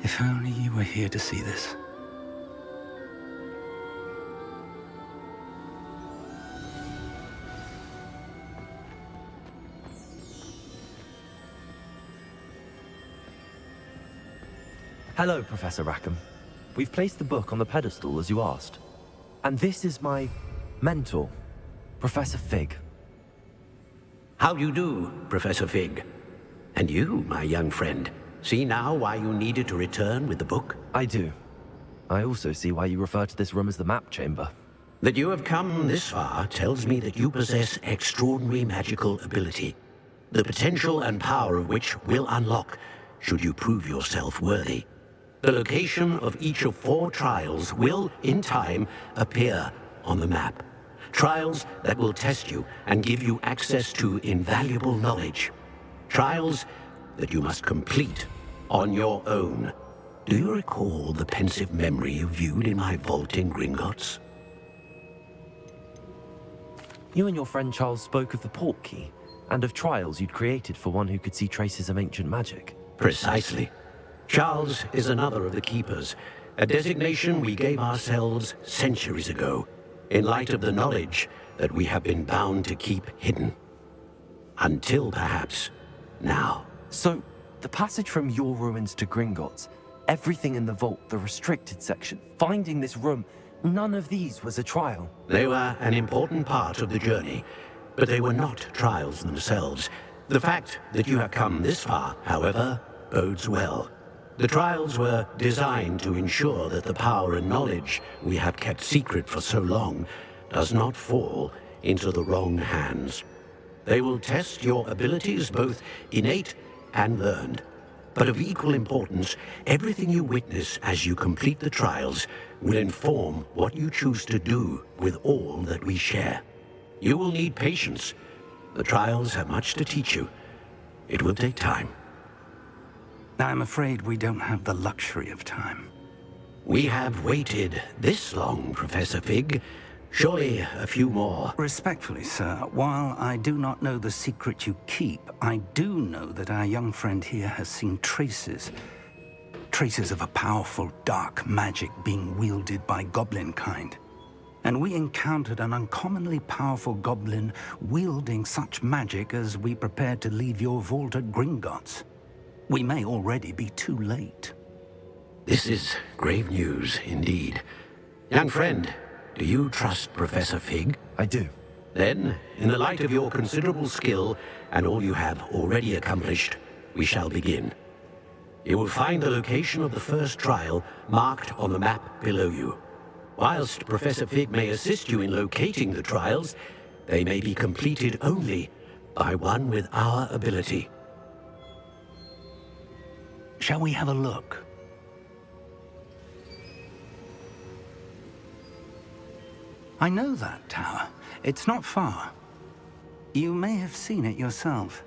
If only you were here to see this. Hello, Professor Rackham. We've placed the book on the pedestal as you asked. And this is my mentor, Professor Fig. How do you do, Professor Fig? And you, my young friend, see now why you needed to return with the book? I do. I also see why you refer to this room as the map chamber. That you have come this far tells me that you possess extraordinary magical ability, the potential and power of which will unlock should you prove yourself worthy. The location of each of 4 trials will, in time, appear on the map. Trials that will test you and give you access to invaluable knowledge. Trials that you must complete on your own. Do you recall the pensive memory you viewed in my vault in Gringotts? You and your friend Charles spoke of the port key, and of trials you'd created for one who could see traces of ancient magic. Precisely. Charles is another of the Keepers, a designation we gave ourselves centuries ago, in light of the knowledge that we have been bound to keep hidden. Until, perhaps, now. So, the passage from your ruins to Gringotts, everything in the vault, the restricted section, finding this room, none of these was a trial. They were an important part of the journey, but they were not trials themselves. The fact that you have come this far, however, bodes well. The trials were designed to ensure that the power and knowledge we have kept secret for so long does not fall into the wrong hands. They will test your abilities, both innate and learned. But of equal importance, everything you witness as you complete the trials will inform what you choose to do with all that we share. You will need patience. The trials have much to teach you. It will take time. I'm afraid we don't have the luxury of time. We have waited this long, Professor Fig. Surely a few more. Respectfully, sir, while I do not know the secret you keep, I do know that our young friend here has seen traces of a powerful dark magic being wielded by goblin kind. And we encountered an uncommonly powerful goblin wielding such magic as we prepared to leave your vault at Gringotts. We may already be too late. This is grave news indeed. Young friend, do you trust Professor Fig? I do. Then, in the light of your considerable skill and all you have already accomplished, we shall begin. You will find the location of the first trial marked on the map below you. Whilst Professor Fig may assist you in locating the trials, they may be completed only by one with our ability. Shall we have a look? I know that tower. It's not far. You may have seen it yourself.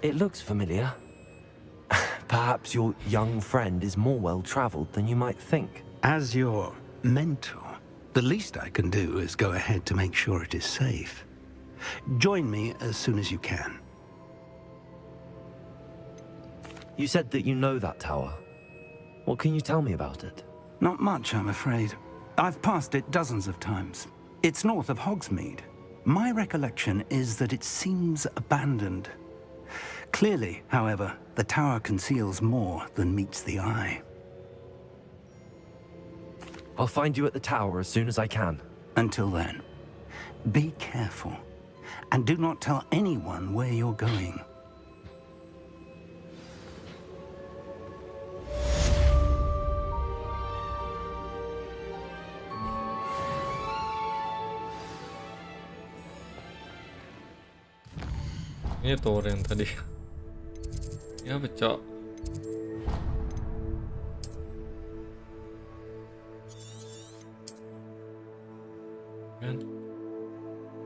It looks familiar. Perhaps your young friend is more well-traveled than you might think. As your mentor, the least I can do is go ahead to make sure it is safe. Join me as soon as you can. You said that you know that tower. What can you tell me about it? Not much, I'm afraid. I've passed it dozens of times. It's north of Hogsmeade. My recollection is that it seems abandoned. Clearly, however, the tower conceals more than meets the eye. I'll find you at the tower as soon as I can. Until then, be careful, and do not tell anyone where you're going. Ini tower yang tadi. Ya pecah. Kan?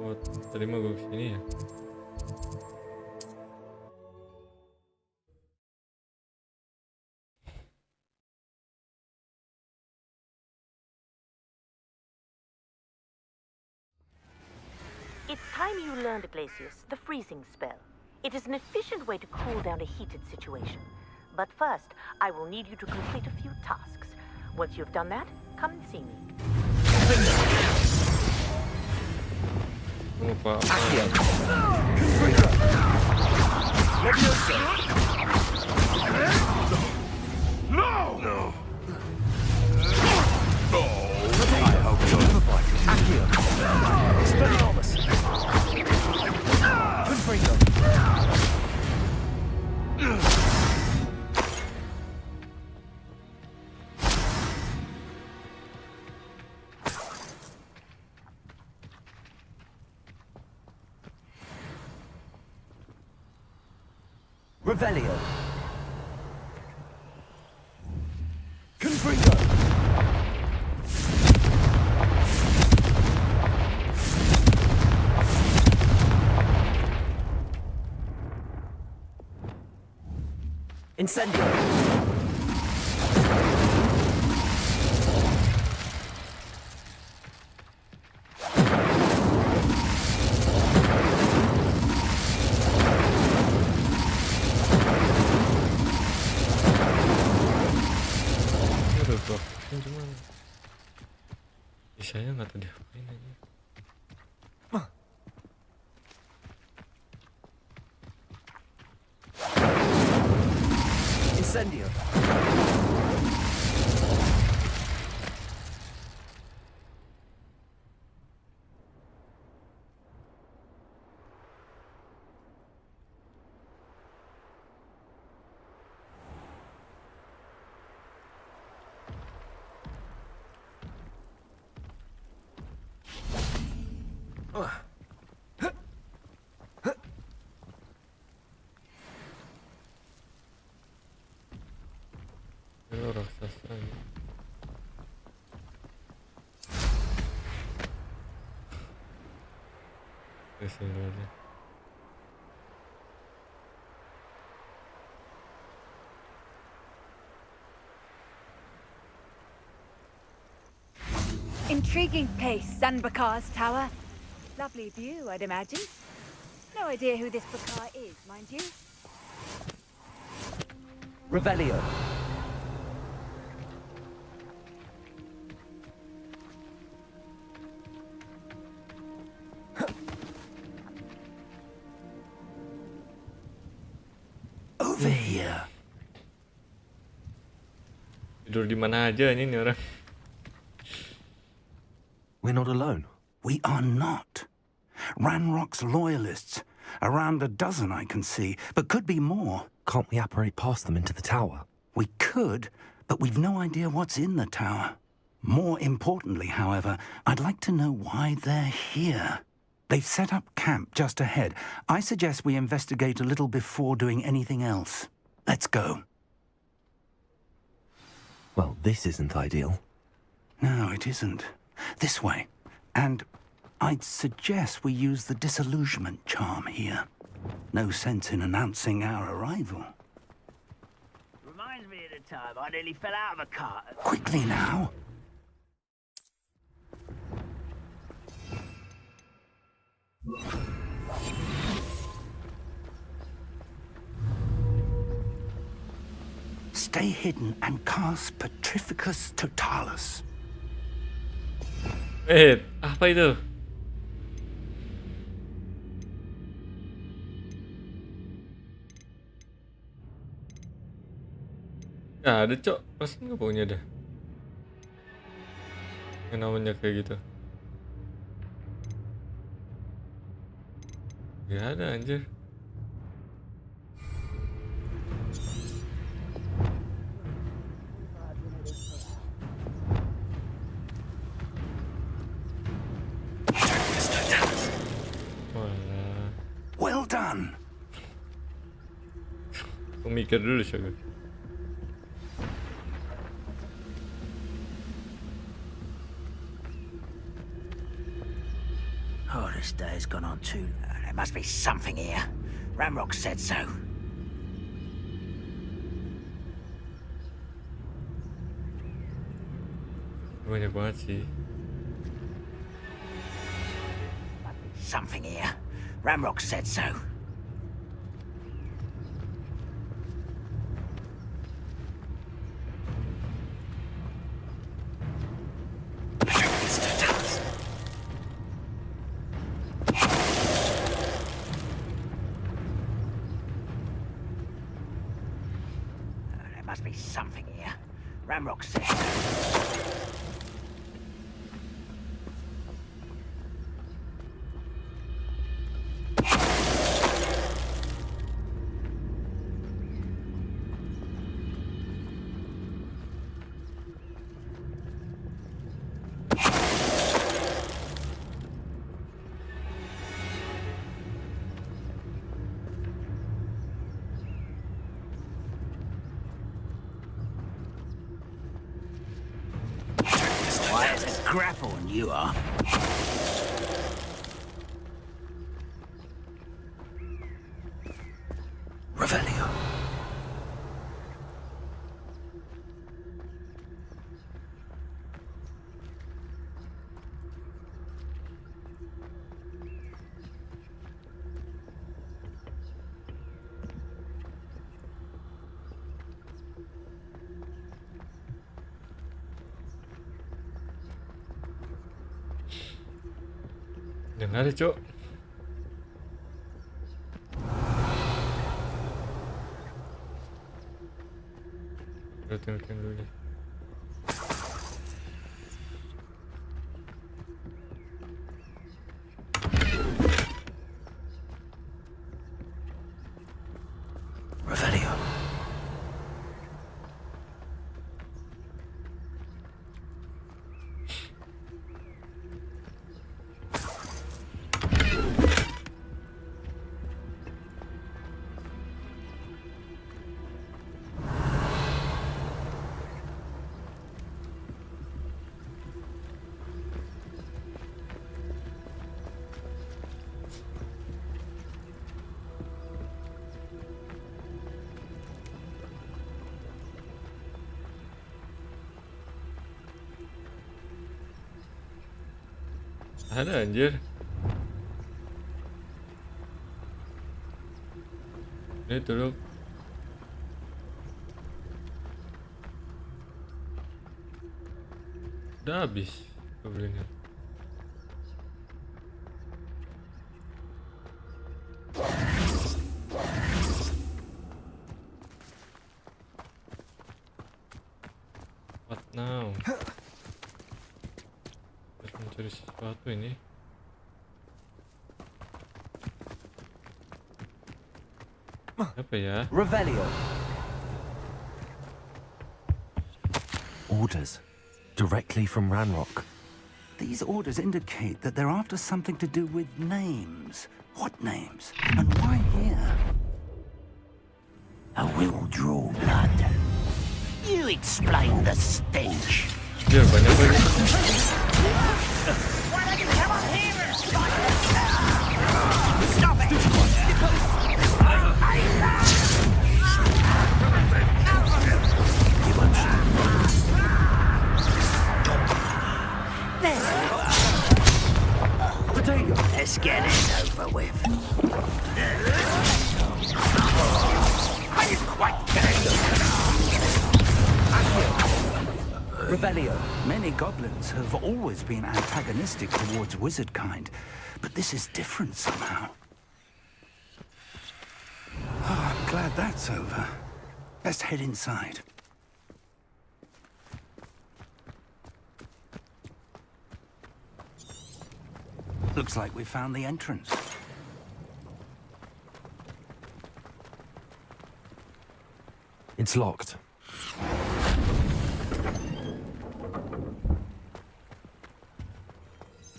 Oh, tadi mah gue kesini ya. It's time you learned, Glacius, the freezing spell. It is an efficient way to cool down a heated situation. But first, I will need you to complete a few tasks. Once you've done that, come and see me. Lupa. No! No. I hope you're fighting. Accio. Expelliarmus. Confringo. Revelio. Confringo. Incendio. Aduh, bro. Ini cuman bisanya nggak tadi apain aja. Incendio. Ini raksasa ini. Kesini dulu aja. Intriguing place, Sanbakar's tower. Lovely view, I'd imagine. No idea who this Bakar is, mind you. Revelio. Over here. Tidur di mana aja ini orang. We're not alone. We are not. Ranrock's loyalists. Around a dozen I can see, but could be more. Can't we apparate past them into the tower? We could, but we've no idea what's in the tower. More importantly, however, I'd like to know why they're here. They've set up camp just ahead. I suggest we investigate a little before doing anything else. Let's go. Well, this isn't ideal. No, it isn't. This way. And I'd suggest we use the disillusionment charm here. No sense in announcing our arrival. Reminds me of the time I nearly fell out of a cart. Quickly now. Stay hidden and cast Petrificus Totalus. Apa itu? Ya ada cok, pasti nggak punya dah. Yang namanya kayak gitu. Gak ada anjir. Well done. Aku mikir dulu Syaka. Oh, this day's gone on too. There must be something here. Ramrock said so. Banyak banget sih. Something here. Ramrock said so. There must be something here. Ramrock said so. Grapple and you are. Revelio. Dengar cok. Tengok dulu ni. Revelio. Ada anjir. Ini tolong. Udah habis kabelnya. What now? Mencari sesuatu ini. Apa ya? Revelio. Orders directly from Ranrock. These orders indicate that they're after something to do with names. What names? And why here? I will draw blood. You explain the stench. Dia banyak banget. Stop it! Let's get it over with. Are you quite Revelio. Many goblins have always been antagonistic towards wizard kind, but this is different somehow. Oh, I'm glad that's over. Let's head inside. Looks like we found the entrance. It's locked.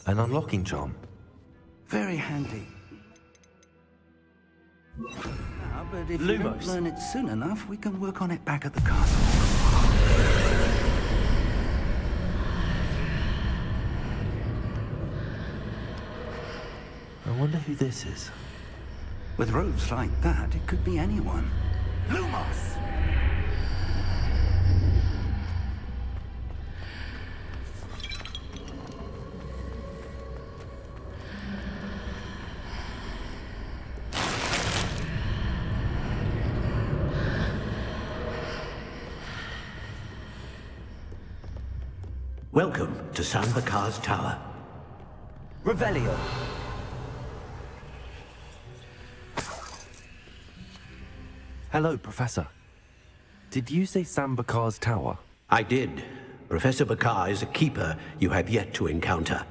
An unlocking charm. Very handy. But if you don't learn it soon enough, we can work on it back at the castle. I wonder who this is. With robes like that, it could be anyone. Lumos! Welcome to Sanbakar's Tower. Revelio. Hello, Professor. Did you say Sambakar's Tower? I did. Professor Bakar is a keeper you have yet to encounter.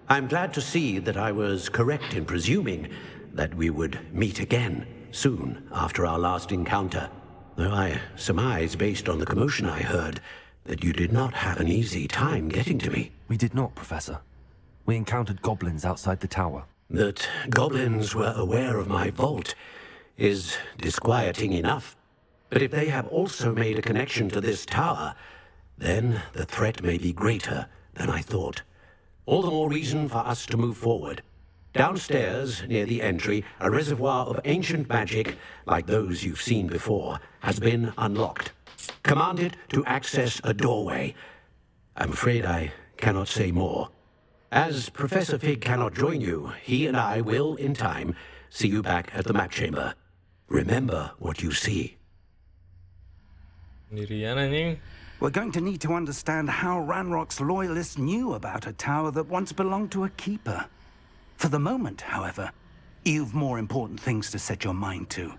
I'm glad to see that I was correct in presuming that we would meet again soon after our last encounter. Though I surmise, based on the commotion I heard, that you did not have an easy time getting to me. We did not, Professor. We encountered goblins outside the tower. That goblins were aware of my vault is disquieting enough. But if they have also made a connection to this tower, then the threat may be greater than I thought. All the more reason for us to move forward. Downstairs, near the entry, a reservoir of ancient magic, like those you've seen before, has been unlocked. Command it to access a doorway. I'm afraid I cannot say more. As Professor Fig cannot join you, he and I will, in time, see you back at the map chamber. Remember what you see. We're going to need to understand how Ranrock's loyalists knew about a tower that once belonged to a keeper. For the moment, however, you've more important things to set your mind to.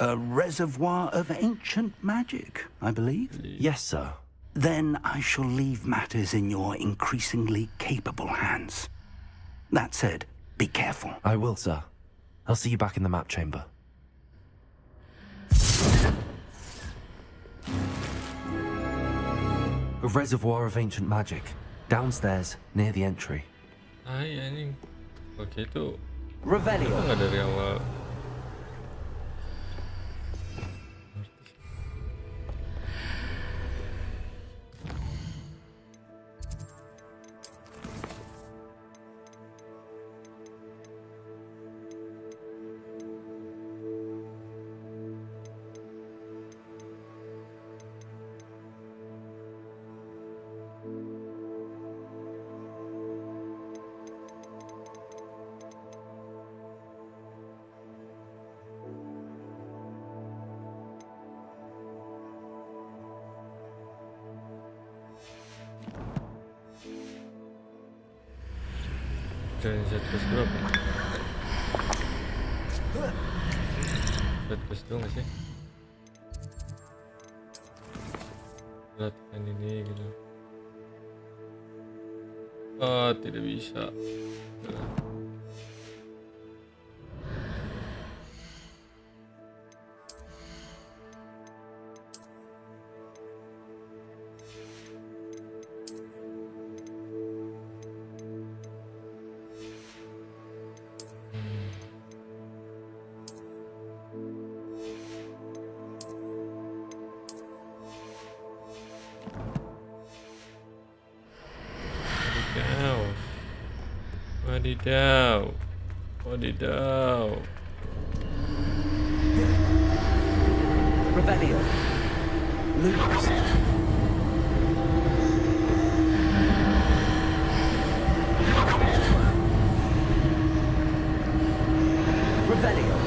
A reservoir of ancient magic, I believe? Yes, sir. Then I shall leave matters in your increasingly capable hands. That said, be careful. I will, sir. I'll see you back in the map chamber. A reservoir of ancient magic. Downstairs, near the entry. Ay, anjing. Oke, itu. Revelio. Nggak dari awal. Set quest berapa? Set quest dulu nggak sih? Latihan ini gitu. Oh, tidak bisa. Wadidaw. Wadidaw. Revelio. Lumos. Revelio.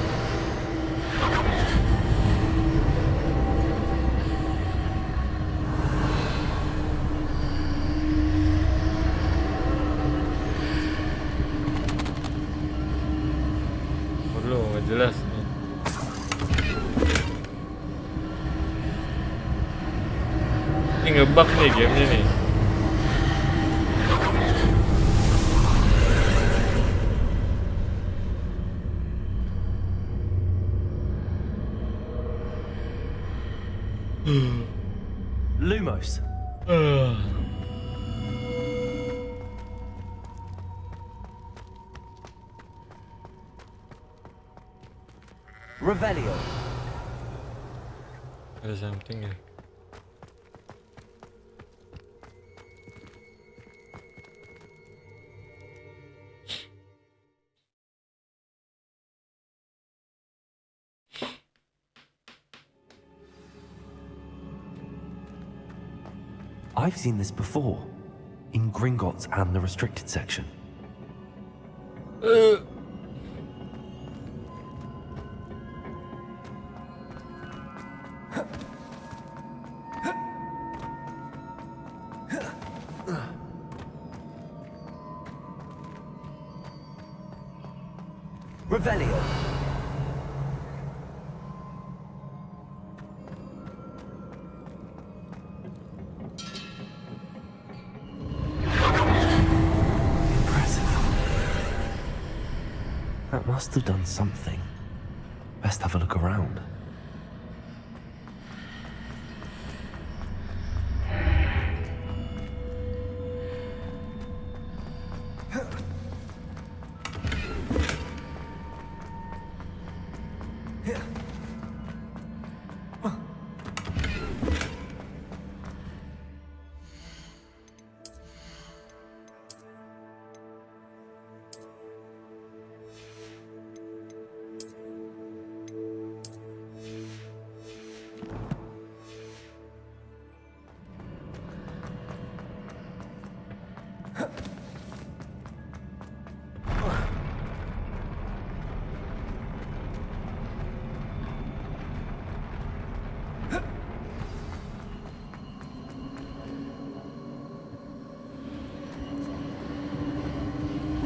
Jelas nih. Ini ngebug nih gamenya nih. Lumos. Revelio. Ada something ya. I've seen this before, in Gringotts and the restricted section. Revelio. That must have done something. Best have a look around.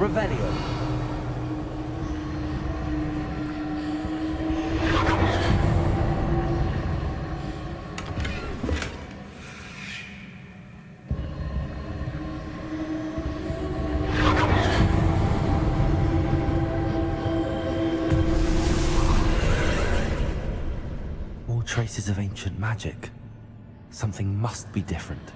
Revelio. More traces of ancient magic. Something must be different.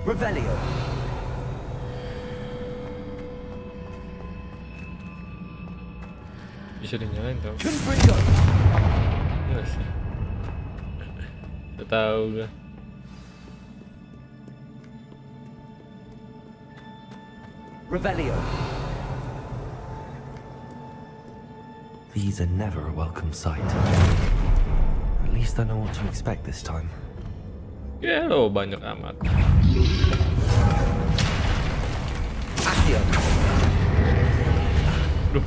Revelio. Bisa dinyalain tau? Confringo. Iya sih. Saya tahu gak. Revelio. These are never a welcome sight. At least I know what to expect this time. Ya lo banyak amat. Accio. Duh.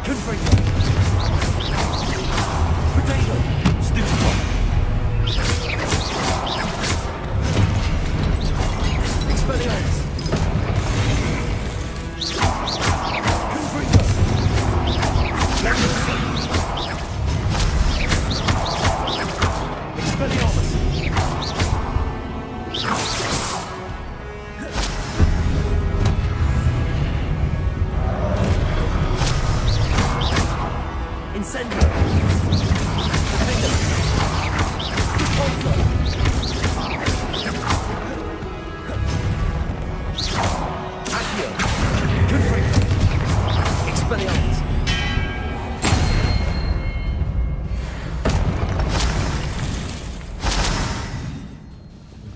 Confringo. Potato. Stupid. Expelliarmus. Confringo. Expelliarmus. Incendio. Also. Accio. Confringo. Expelliarmus.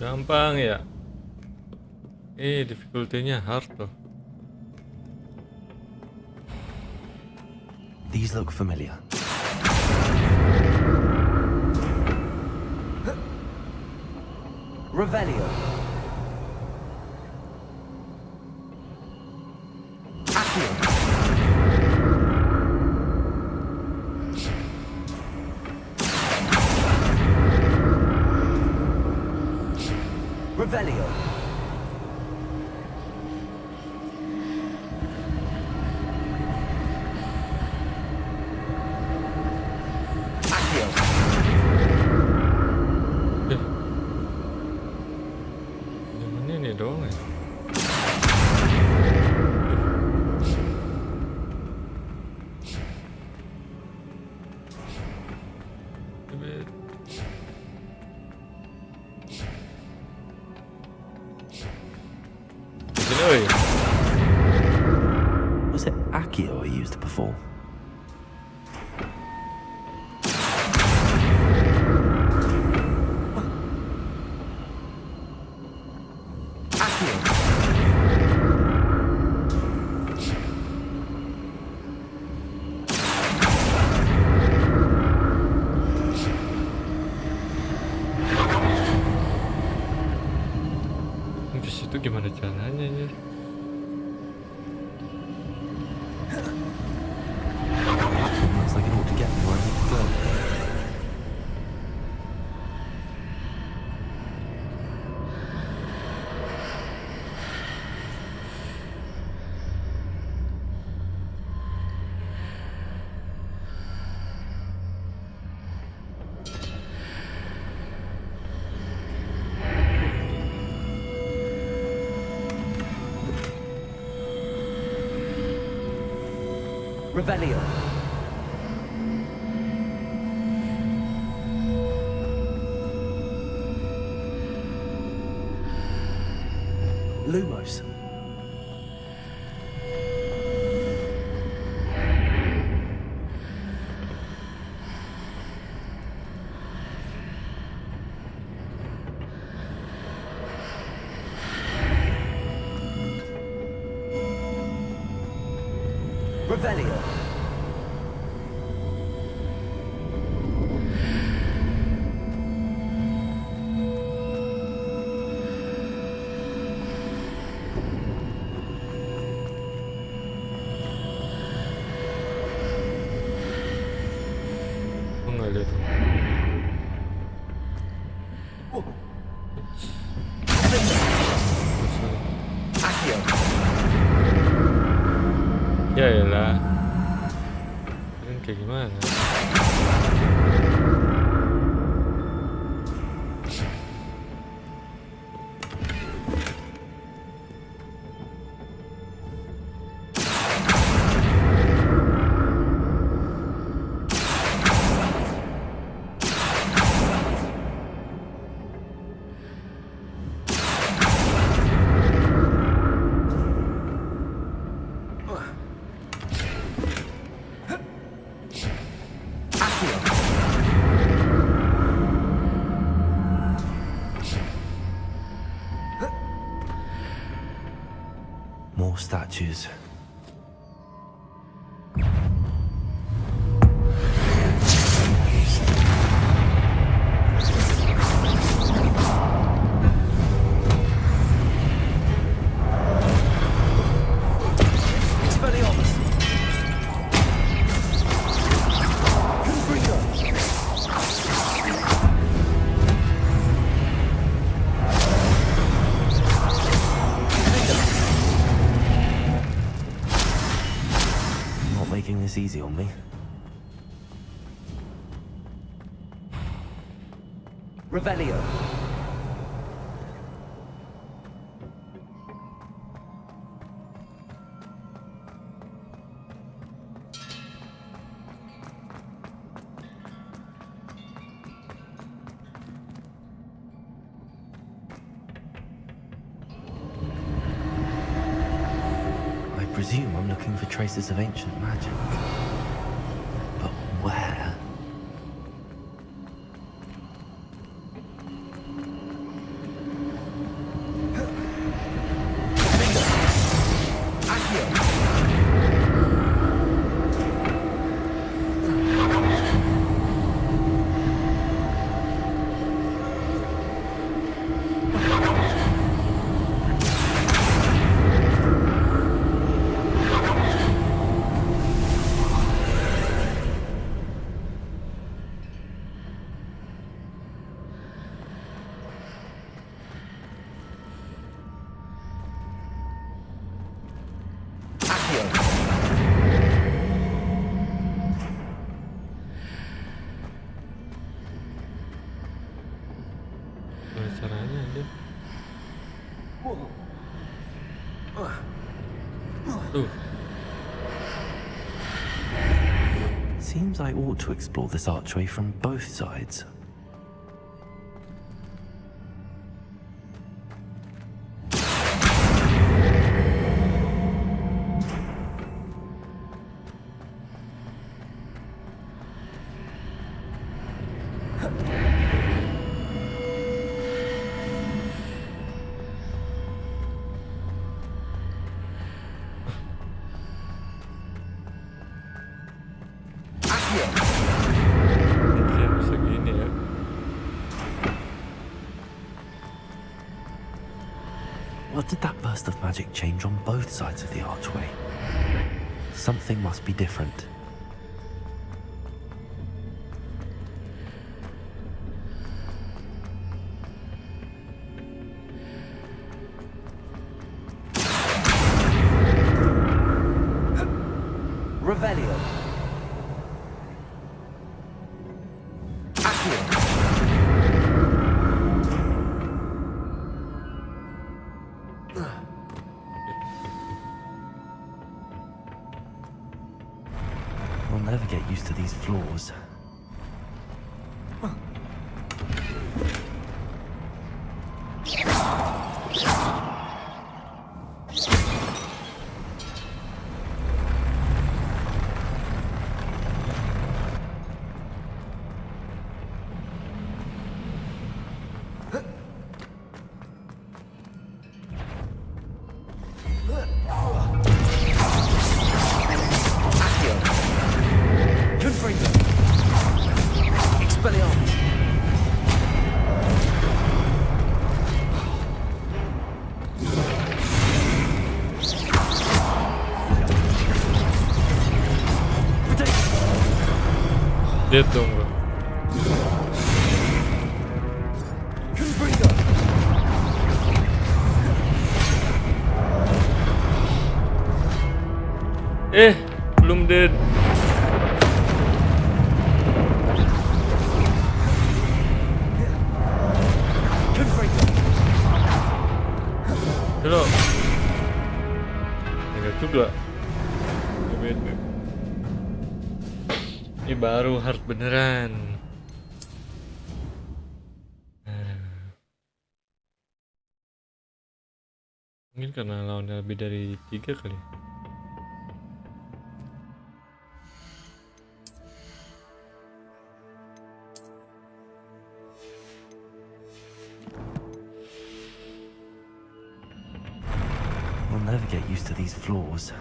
Gampang ya. Difficulty-nya hard loh. These look familiar. Revelio. Accio. Revelio. Accio. Jangan ini dong ya. Was it Accio I used before? Itu gimana caranya ya? Looks like it ought to get me where I need to go. Revelio. Lumos. Revelio. Nggak lihat. Ya elah. Ini kayak gimana? More statues. Making this easy on me. Revelio. I presume I'm looking for traces of ancient magic. But where? Caranya dia. Tuh. Seems I ought to explore this archway from both sides. Anjir, bisa gini ya. What did that burst of magic change on both sides of the archway? Something must be different. Revelio. I'll never get used to these floors. Lihat dong bro. Belum dead. Halo. Enggak juga. Beda. Ini baru hard beneran. Mungkin karena lawannya lebih dari 3 kali. I'll never get used to these floors.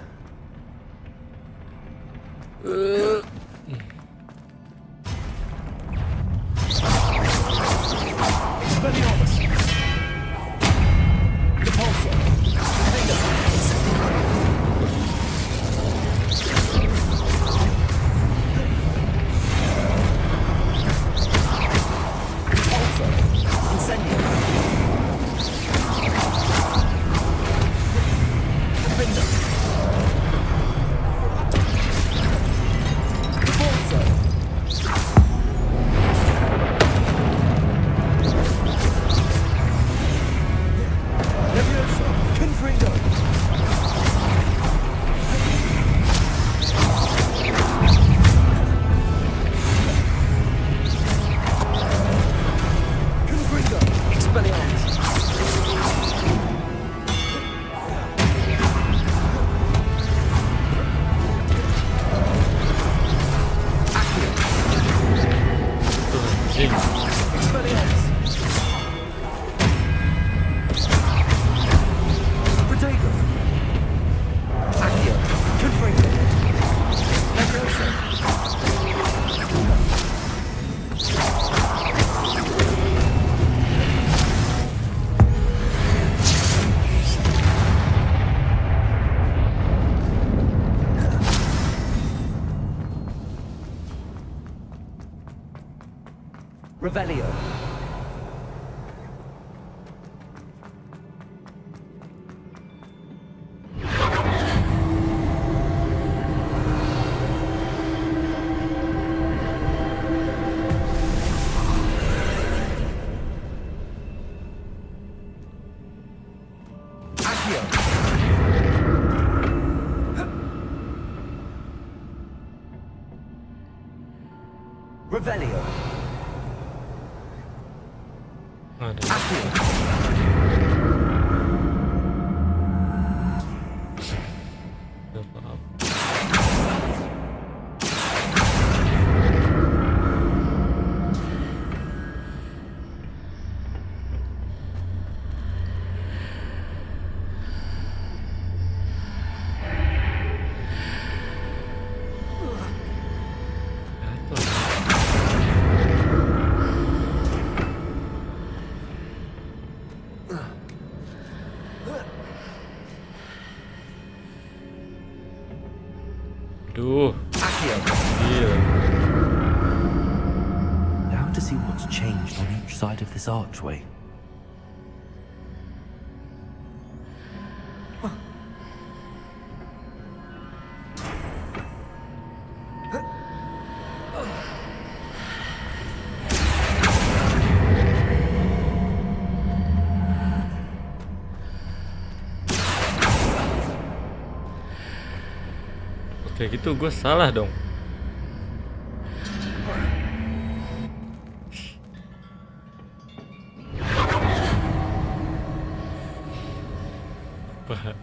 Revelio. Revelio. Duh. Iya. Now to see what's changed on each side of this archway. Kayak gitu gue salah dong. Apa?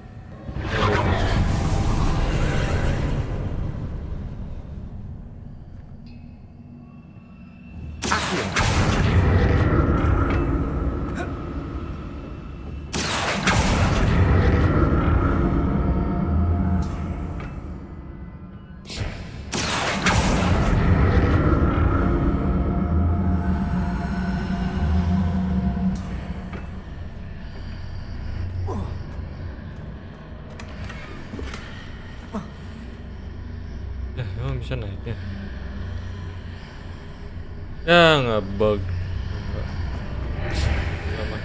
Emang bisa naiknya? Ya nggak bug. Selamat.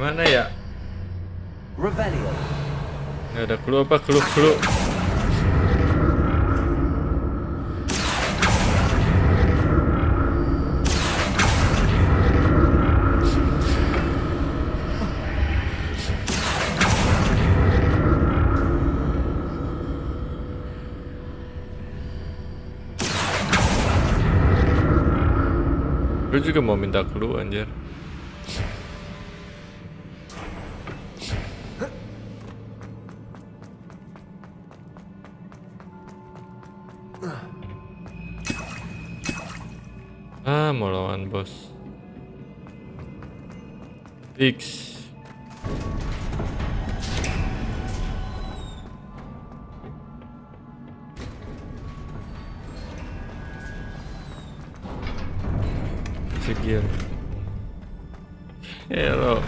Mana ya? Revelio. Nggak ada clue apa? Clue. Gue juga mau minta clue anjir. Mau lawan bos X. Sekian. Hello.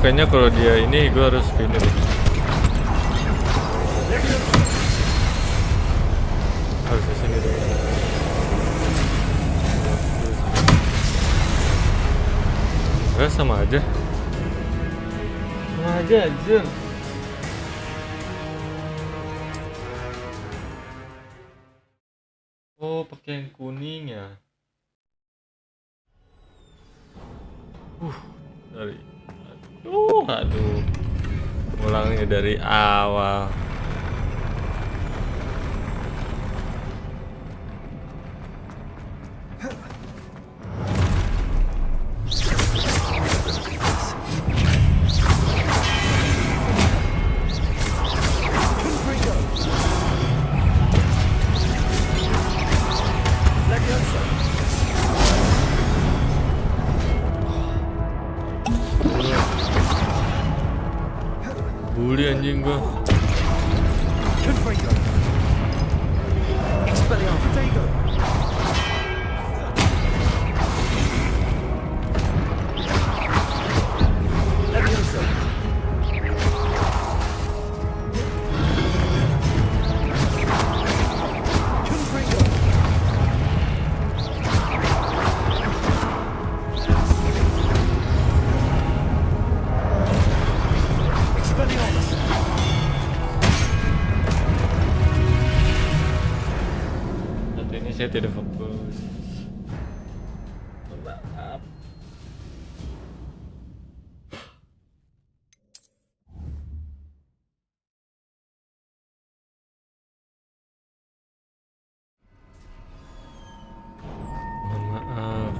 Kayaknya kalau dia ini gue harus ini deh. Harus ke sini deh. Sama aja. Sama aja anjir. Oh, pakai yang kuning ya. Dari aduh. Ulangnya dari awal. Bully anjing gua. Saya tidak fokus. Maaf. Maaf.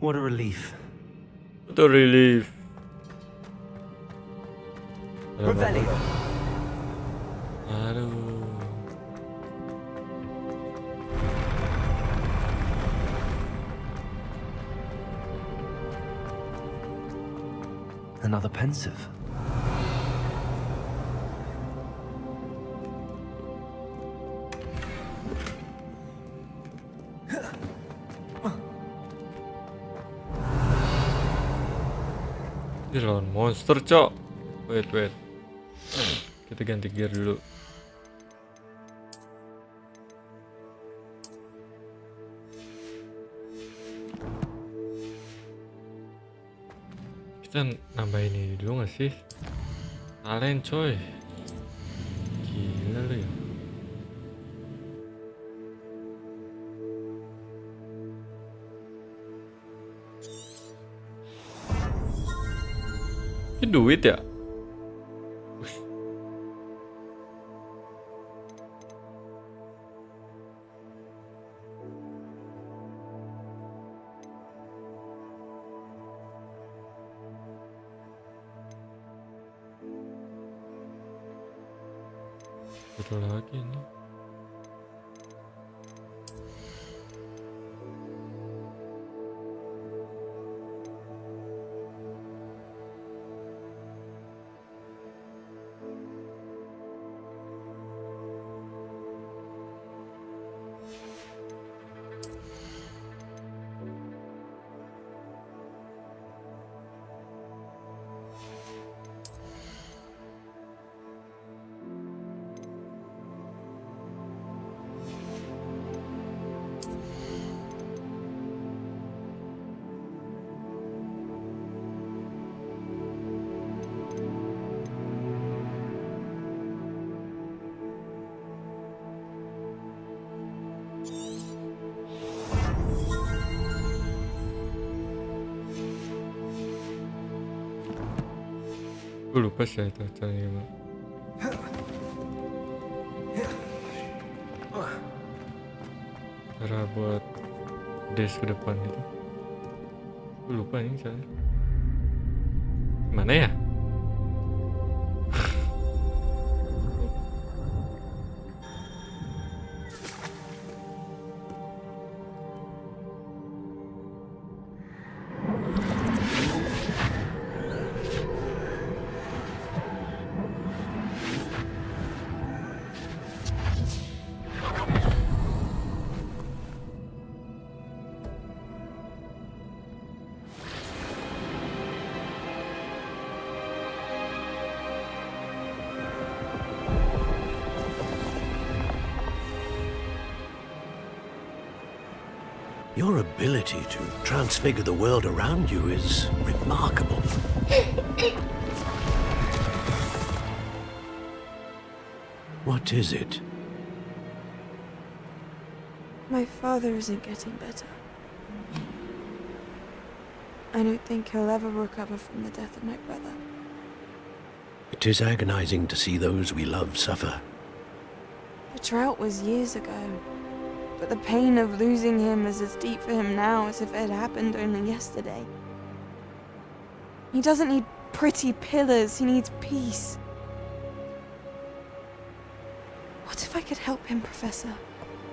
What a relief. What a relief. Revelio. Aduh. Another pensive. Dia lawan monster, cok. Wait. Kita ganti gear dulu. Kita nambah ini dulu gak sih? Talent, coy. Gila lu ya. Ini duit ya? Betul lagi nih. Gue lupa sih itu caranya gimana. Cara buat dash ke depan itu. Gue lupa ini caranya. Gimana ya? Your ability to transfigure the world around you is remarkable. What is it? My father isn't getting better. I don't think he'll ever recover from the death of my brother. It is agonizing to see those we love suffer. The drought was years ago, but the pain of losing him is as deep for him now as if it had happened only yesterday. He doesn't need pretty pillars, he needs peace. What if I could help him, Professor?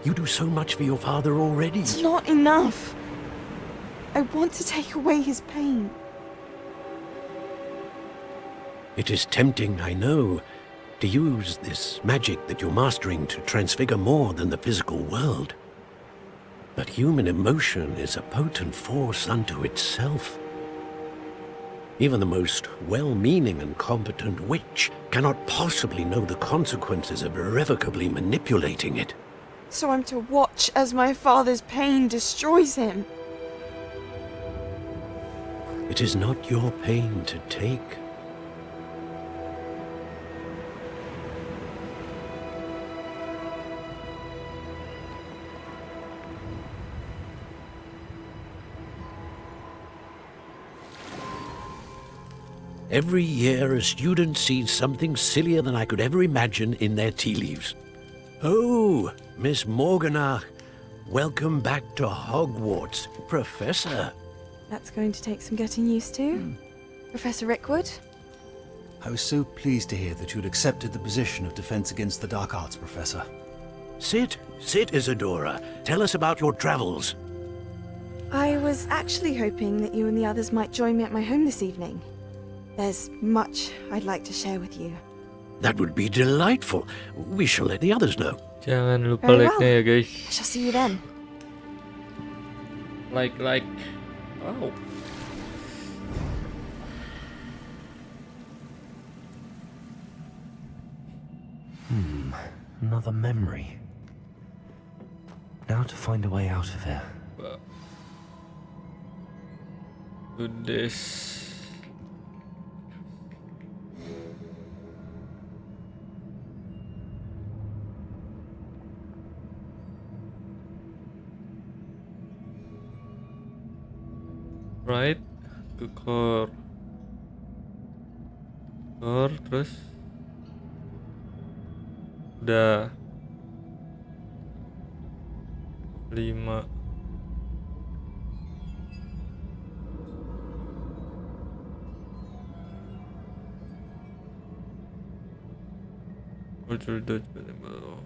You do so much for your father already. It's not enough. I want to take away his pain. It is tempting, I know, to use this magic that you're mastering to transfigure more than the physical world. But human emotion is a potent force unto itself. Even the most well-meaning and competent witch cannot possibly know the consequences of irrevocably manipulating it. So I'm to watch as my father's pain destroys him. It is not your pain to take. Every year, a student sees something sillier than I could ever imagine in their tea leaves. Oh, Miss Morganach, welcome back to Hogwarts, Professor. That's going to take some getting used to. Professor Rickwood? I was so pleased to hear that you'd accepted the position of Defense Against the Dark Arts, Professor. Sit, Isadora. Tell us about your travels. I was actually hoping that you and the others might join me at my home this evening. There's much I'd like to share with you. That would be delightful. We shall let the others know. Jangan lupa Very like-nya ya guys. I shall see you then. Like. Wow. Another memory. Now to find a way out of here. Do this. Right ke core terus udah 5 muncul dot baru.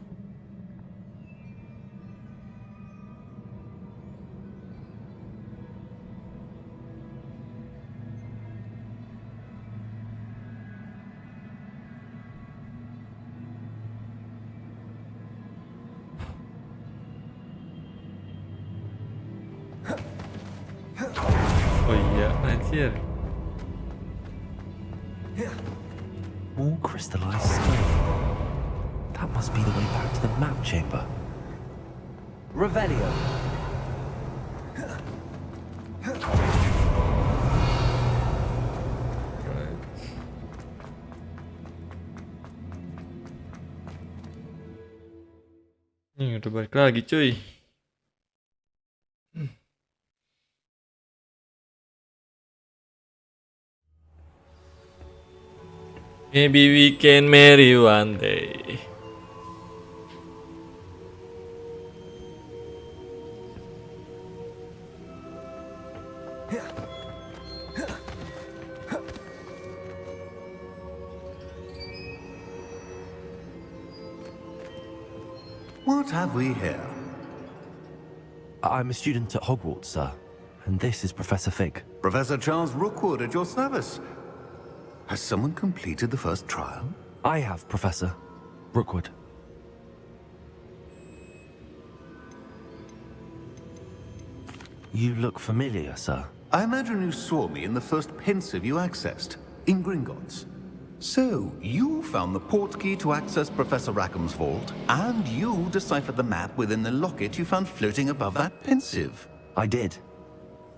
Oh iya, anjir. More crystallized stone. That must be the way back to the map chamber. Revelio. Nih udah balik lagi cuy. Maybe we can marry one day. What have we here? I'm a student at Hogwarts, sir. And this is Professor Fig. Professor Charles Rookwood at your service. Has someone completed the first trial? I have, Professor Rookwood. You look familiar, sir. I imagine you saw me in the first pensive you accessed, in Gringotts. So, you found the portkey to access Professor Rackham's vault, and you deciphered the map within the locket you found floating above that pensive. I did.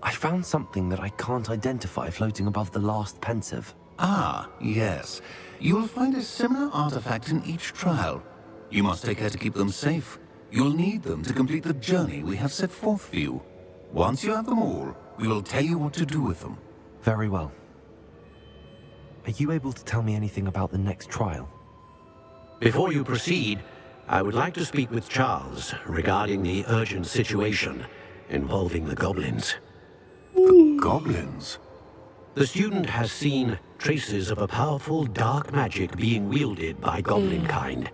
I found something that I can't identify floating above the last pensive. Ah, yes. You will find a similar artifact in each trial. You must take care to keep them safe. You'll need them to complete the journey we have set forth for you. Once you have them all, we will tell you what to do with them. Very well. Are you able to tell me anything about the next trial? Before you proceed, I would like to speak with Charles regarding the urgent situation involving the goblins. The goblins? The student has seen traces of a powerful dark magic being wielded by goblin kind.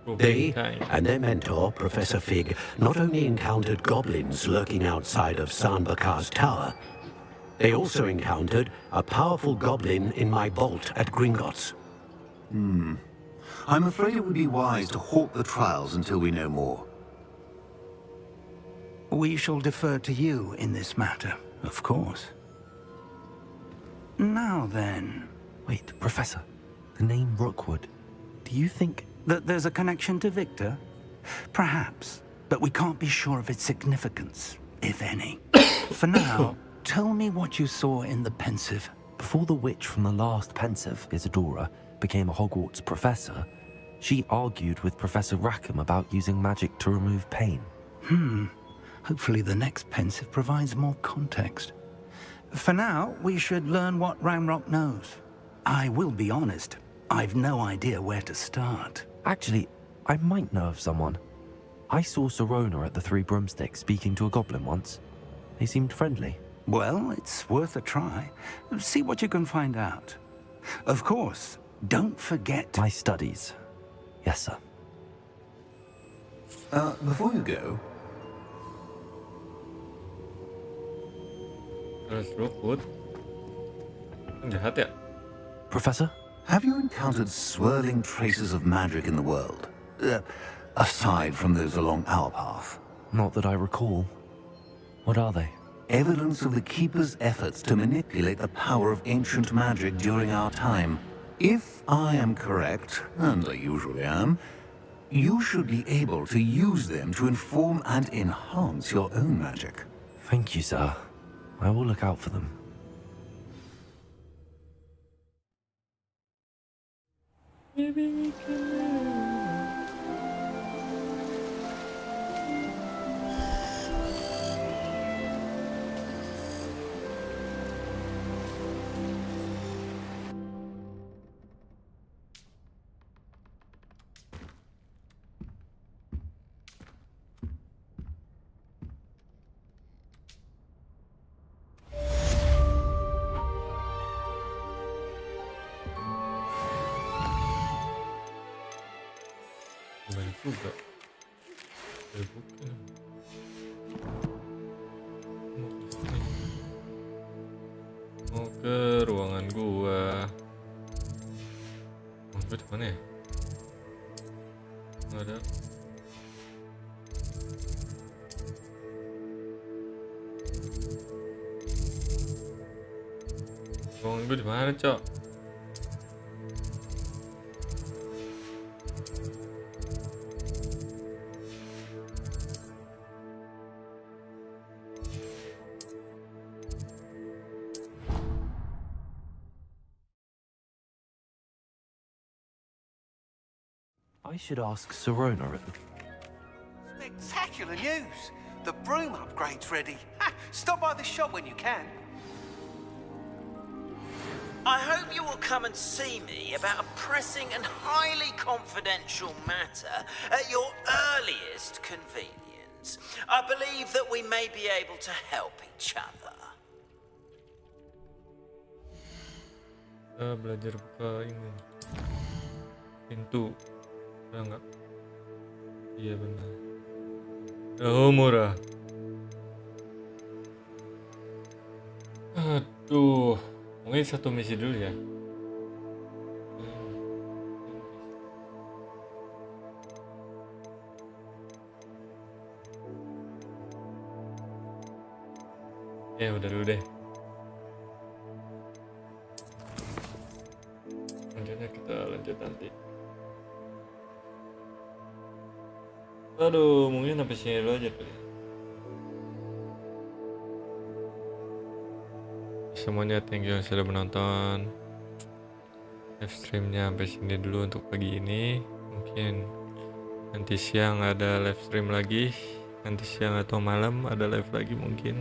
They and their mentor, Professor Fig, not only encountered goblins lurking outside of Sanbakar's tower, they also encountered a powerful goblin in my vault at Gringotts. I'm afraid it would be wise to halt the trials until we know more. We shall defer to you in this matter, of course. Now then. Wait, Professor. The name Rookwood. Do you think that there's a connection to Victor? Perhaps, but we can't be sure of its significance, if any. For now, tell me what you saw in the pensive. Before the witch from the last pensive, Isadora, became a Hogwarts professor, she argued with Professor Rackham about using magic to remove pain. Hopefully the next pensive provides more context. For now, we should learn what Ramrock knows. I will be honest, I've no idea where to start. Actually, I might know of someone. I saw Sirona at the Three Broomsticks speaking to a goblin once. They seemed friendly. Well, it's worth a try. See what you can find out. Of course, don't forget... My studies. Yes, sir. Before you go... Rookwood? Jahat ya? Professor? Have you encountered swirling traces of magic in the world? Aside from those along our path? Not that I recall. What are they? Evidence of the Keeper's efforts to manipulate the power of ancient magic during our time. If I am correct, and I usually am, you should be able to use them to inform and enhance your own magic. Thank you, sir. I will look out for them. Maybe we can... juga. Bukan. Mau ke ruangan gua. Gua di mana ya? Nggak ada. Ruangan gua di mana, Cok? I should ask Sirona at the... Spectacular news! The broom upgrade's ready. Ha! Stop by the shop when you can. I hope you will come and see me about a pressing and highly confidential matter at your earliest convenience. I believe that we may be able to help each other. Belajar buka ini pintu. Enggak. Iya benar. Oh, murah. Aduh, mungkin satu misi dulu ya. Ya udah dulu deh. Lanjutnya kita lanjut nanti. Aduh, mungkin sampai sini dulu aja kali. Semuanya thank you yang sudah menonton. Live streamnya sampai sini dulu untuk pagi ini. Mungkin nanti siang ada live stream lagi. Nanti siang atau malam ada live lagi mungkin.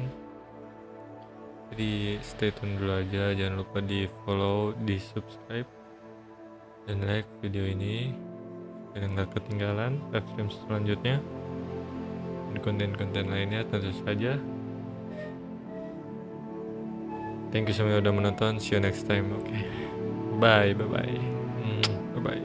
Jadi stay tune dulu aja. Jangan lupa di follow, di subscribe, dan like video ini biar nggak ketinggalan live stream selanjutnya dan konten-konten lainnya tentu saja. Thank you semua yang udah menonton. See you next time. Okay. Bye bye. Bye bye.